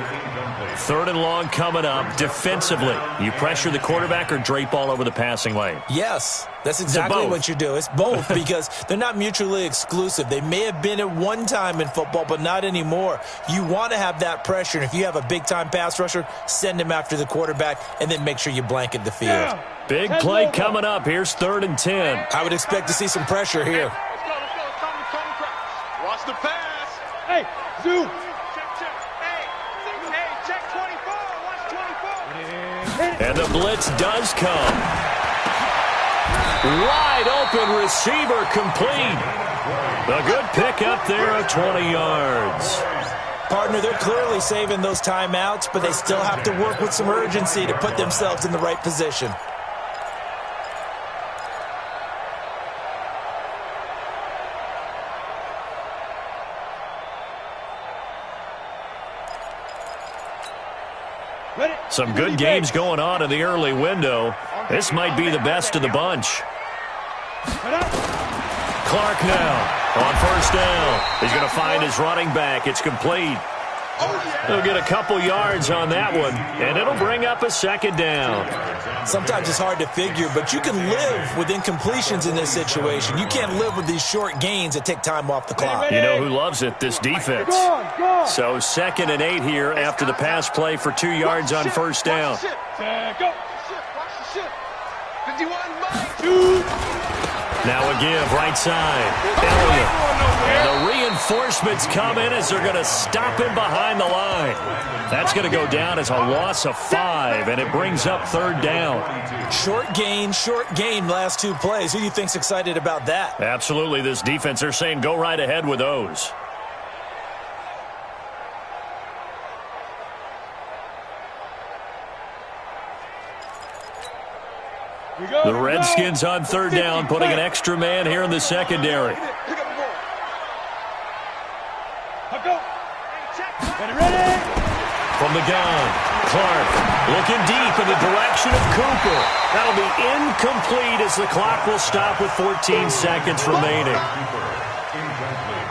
3rd and long coming up. Defensively, you pressure the quarterback or drape all over the passing lane? Yes, that's exactly what you do. It's both because they're not mutually exclusive. They may have been at one time in football, but not anymore. You want to have that pressure, and if you have a big-time pass rusher, send him after the quarterback, and then make sure you blanket the field. Big play coming up. Here's 3rd and 10. I would expect to see some pressure here. Let's go. Watch the pass. Hey, Zoo! Check. Hey, check 24. Watch 24. And the blitz does come. Wide open receiver complete. A good pick up there of 20 yards. Partner, they're clearly saving those timeouts, but they still have to work with some urgency to put themselves in the right position. Some good games going on in the early window. This might be the best of the bunch. Clark now on first down. He's going to find his running back. It's complete. He'll get a couple yards on that one, and it'll bring up a second down. Sometimes it's hard to figure, but you can live with incompletions in this situation. You can't live with these short gains that take time off the clock. You know who loves it? This defense. So 2nd and 8 here after the pass play for 2 yards on first down. Now a give, right side. Elliott. And the reinforcements come in as they're going to stop him behind the line. That's going to go down as a loss of 5, and it brings up 3rd down. Short gain last 2 plays. Who do you think's excited about that? Absolutely, this defense, they're saying go right ahead with those. The Redskins on 3rd down, putting an extra man here in the secondary. From the gun, Clark looking deep in the direction of Cooper. That'll be incomplete as the clock will stop with 14 seconds remaining. Incomplete.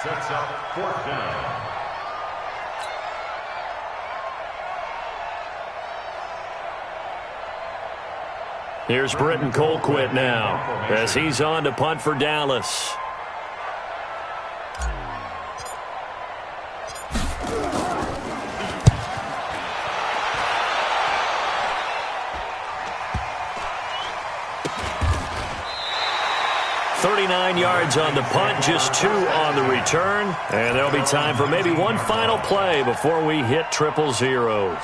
Sets up 4th down. Here's Britton Colquitt now as he's on to punt for Dallas. $39 yards on the punt, just 2 on the return. And there'll be time for maybe one final play before we hit 000.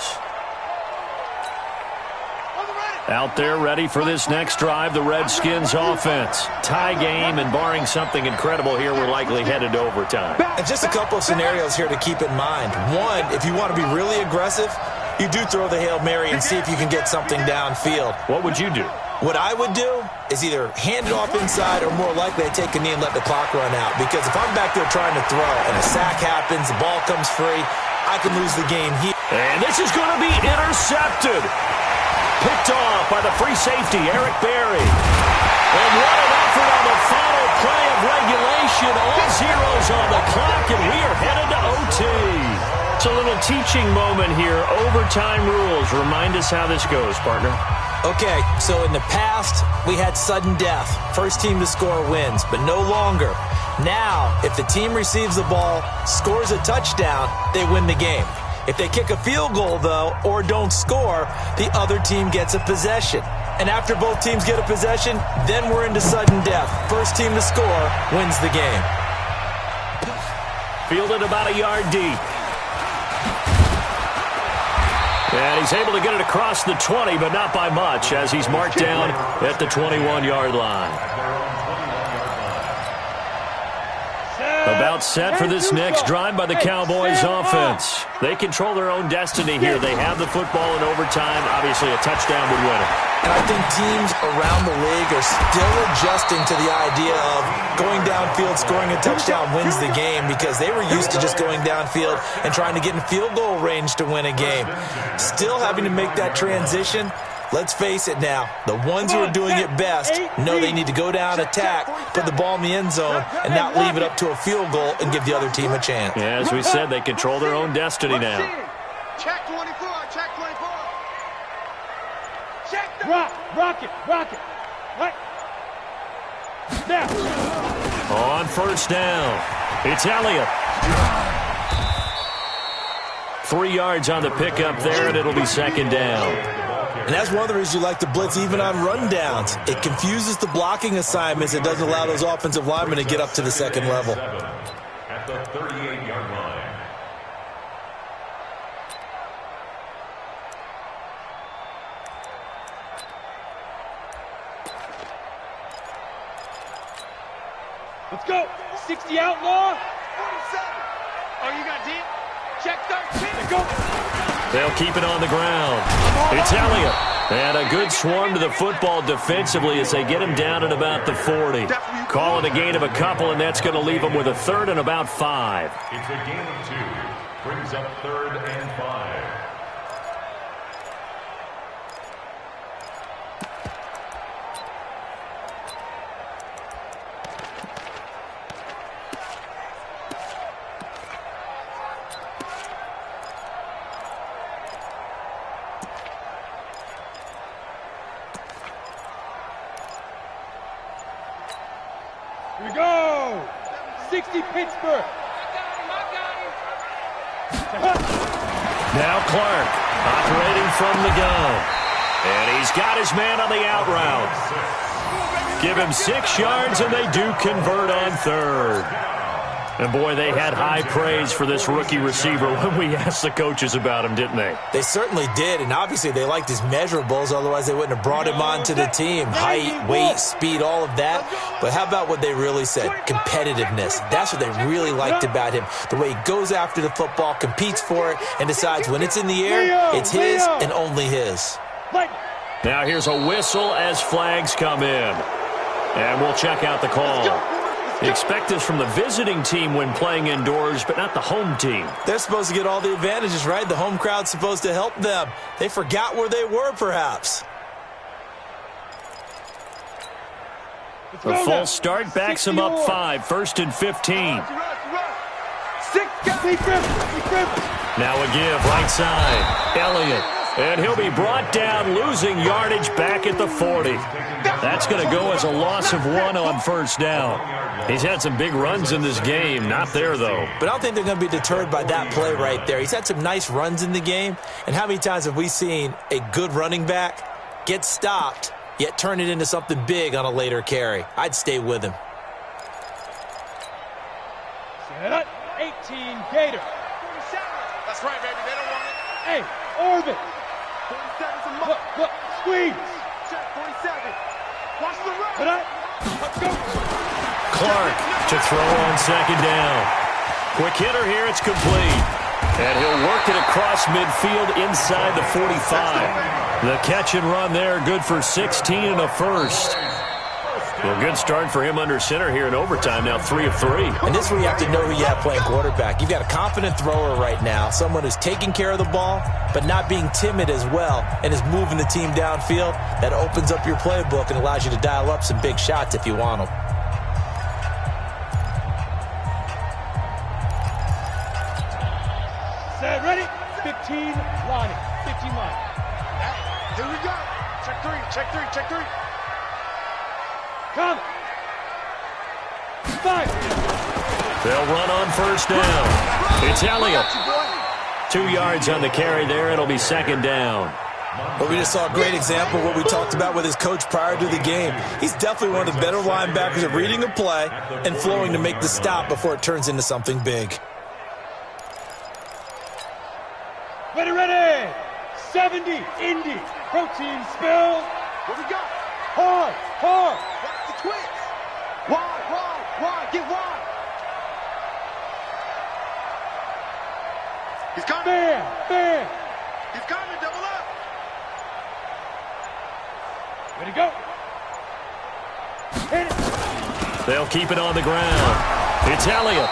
Out there ready for this next drive, the Redskins offense. Tie game, and barring something incredible here, we're likely headed to overtime. And just a couple of scenarios here to keep in mind. One, if you want to be really aggressive, you do throw the Hail Mary and see if you can get something downfield. What would you do? What I would do is either hand it off inside or more likely I take a knee and let the clock run out. Because if I'm back there trying to throw and a sack happens, the ball comes free, I can lose the game here. And this is going to be intercepted. Picked off by the free safety, Eric Berry. And what an effort on the final play of regulation. All zeros on the clock, and we are headed to OT. It's a little teaching moment here. Overtime rules. Remind us how this goes, partner. Okay, so in the past, we had sudden death. First team to score wins, but no longer. Now, if the team receives the ball, scores a touchdown, they win the game. If they kick a field goal, though, or don't score, the other team gets a possession. And after both teams get a possession, then we're into sudden death. First team to score wins the game. Fielded about a yard deep. And he's able to get it across the 20, but not by much, as he's marked down at the 21-yard line. About set for this next drive by the Cowboys offense. They control their own destiny here. They have the football in overtime. Obviously, a touchdown would win it. And I think teams around the league are still adjusting to the idea of going downfield, scoring a touchdown wins the game, because they were used to just going downfield and trying to get in field goal range to win a game. Still having to make that transition. Let's face it now, the ones who are doing it best know they need to go down, attack, put the ball in the end zone, and not leave it up to a field goal and give the other team a chance. Yeah, as we said, they control their own destiny now. Check 24, check 24. Check the Rock it. Right. Now. On first down, it's Elliott. 3 yards on the pickup there, and it'll be second down. And that's one of the reasons you like to blitz even on rundowns. It confuses the blocking assignments. It doesn't allow those offensive linemen to get up to the second level. At the 38-yard line. Let's go. 60 outlaw. 47. Oh, you got deep? Check 13. Go. They'll keep it on the ground. It's Elliott. And a good swarm to the football defensively as they get him down at about the 40. Call it a gain of a couple, and that's going to leave them with a third and about 5. It's a gain of 2. Brings up 3rd and 5. Here we go. 60 Pittsburgh. Now Clark operating from the gun. And he's got his man on the out route. Give him 6 yards, and they do convert on 3rd. And, boy, they had high praise for this rookie receiver when we asked the coaches about him, didn't they? They certainly did, and obviously they liked his measurables, otherwise they wouldn't have brought him onto the team. Height, weight, speed, all of that. But how about what they really said? Competitiveness. That's what they really liked about him. The way he goes after the football, competes for it, and decides when it's in the air, it's his and only his. Now here's a whistle as flags come in. And we'll check out the call. You expect this from the visiting team when playing indoors, but not the home team. They're supposed to get all the advantages, right? The home crowd's supposed to help them. They forgot where they were, perhaps. The false start backs him up 5, 1st and 15. Now a give, right side. Elliott. And he'll be brought down, losing yardage back at the 40. That's going to go as a loss of 1 on 1st down. He's had some big runs in this game. Not there, though. But I don't think they're going to be deterred by that play right there. He's had some nice runs in the game. And how many times have we seen a good running back get stopped, yet turn it into something big on a later carry? I'd stay with him. Set up. 18 Gator. 47. That's right, baby. They don't want it. Hey, Orvin. 47's a must. Look, squeeze. Check 47. Watch the run. Put up. Let's go. Clark to throw on 2nd down. Quick hitter here, it's complete. And he'll work it across midfield inside the 45. The catch and run there, good for 16 and a 1st. Well, good start for him under center here in overtime, now 3 of 3. And this is where you have to know who you have playing quarterback. You've got a confident thrower right now, someone who's taking care of the ball, but not being timid as well, and is moving the team downfield. That opens up your playbook and allows you to dial up some big shots if you want them. Set, ready? 15 line. 15 line. Here we go. Check 3, check 3, check 3. Come. 5. They'll run on 1st down. It's Elliott. 2 yards on the carry there. It'll be 2nd down. But we just saw a great example of what we talked about with his coach prior to the game. He's definitely one of the better linebackers at reading a play and flowing to make the stop before it turns into something big. Ready, ready. 70 Indy. Protein spill. What we got? Hard, hard. Watch the twist. Wide. Get wide. He's coming. Bam. He's coming. Double up. Ready, go. Hit it. They'll keep it on the ground. It's Elliott.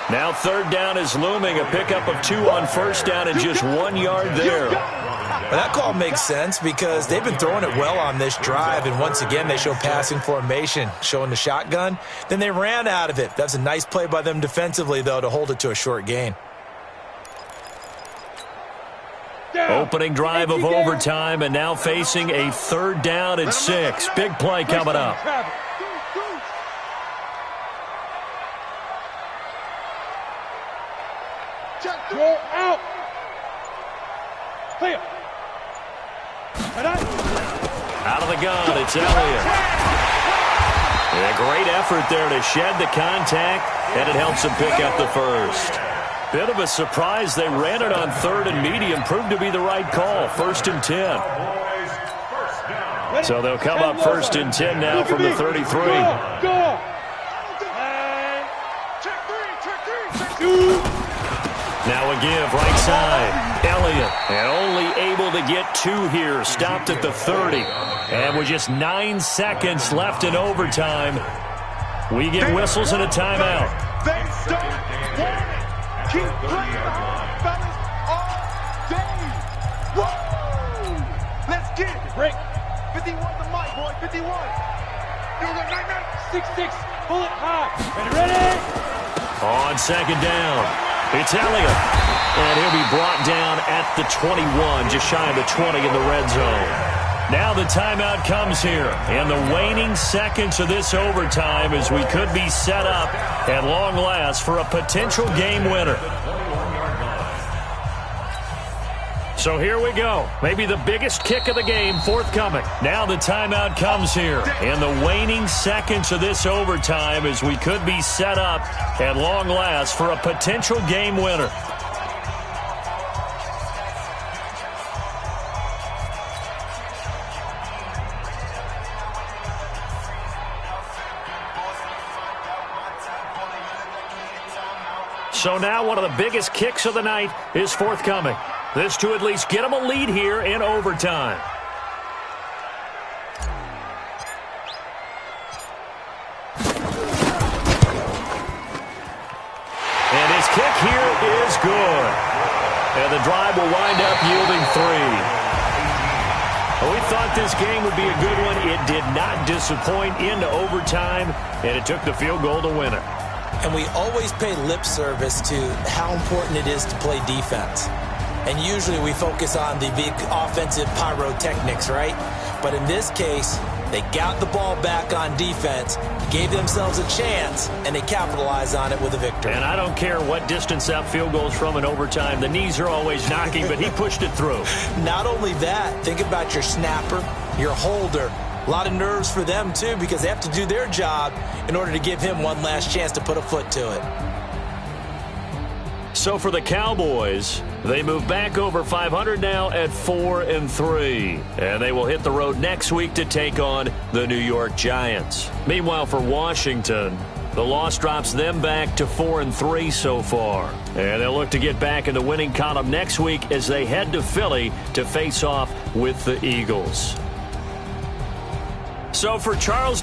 Now 3rd down is looming. A pickup of 2 on 1st down and just 1 yard there. Well, that call makes sense because they've been throwing it well on this drive, and once again they show passing formation, showing the shotgun. Then they ran out of it. That's a nice play by them defensively, though, to hold it to a short gain. Opening drive of overtime, and now facing a 3rd down and 6. Big play coming up. Go out. Clear. Out of the gun, it's Elliott. A great effort there to shed the contact, and it helps him pick up the 1st. Bit of a surprise. They ran it on 3rd and medium. Proved to be the right call. 1st and 10. So they'll come up 1st and 10 now from the 33. Go. Check 3. Now a give, right side. Elliott, and only able to get 2 here. Stopped at the 30. And with just 9 seconds left in overtime, we get whistles and a timeout. They don't want it. Keep playing hard, fellas, all day. Woo! Let's get it. Break. 51 the mic, boy. 51. 6-6. Pull it high. Ready? On second down, it's Elliott. And he'll be brought down at the 21, just shy of the 20 in the red zone. Now the timeout comes here, and the waning seconds of this overtime as we could be set up at long last for a potential game winner. So here we go. Maybe the biggest kick of the game forthcoming. Now the timeout comes here, and the waning seconds of this overtime as we could be set up at long last for a potential game winner. So now one of the biggest kicks of the night is forthcoming. This to at least get them a lead here in overtime. And his kick here is good. And the drive will wind up yielding 3. We thought this game would be a good one. It did not disappoint into overtime, and it took the field goal to win it. And we always pay lip service to how important it is to play defense. And usually we focus on the big offensive pyrotechnics, right? But in this case, they got the ball back on defense, gave themselves a chance, and they capitalized on it with a victory. And I don't care what distance that field goes from in overtime. The knees are always knocking, but he pushed it through. Not only that, think about your snapper, your holder. A lot of nerves for them, too, because they have to do their job in order to give him one last chance to put a foot to it. So for the Cowboys, they move back over 500 now at 4-3. And they will hit the road next week to take on the New York Giants. Meanwhile, for Washington, the loss drops them back to 4-3 so far. And they'll look to get back in the winning column next week as they head to Philly to face off with the Eagles. So for Charles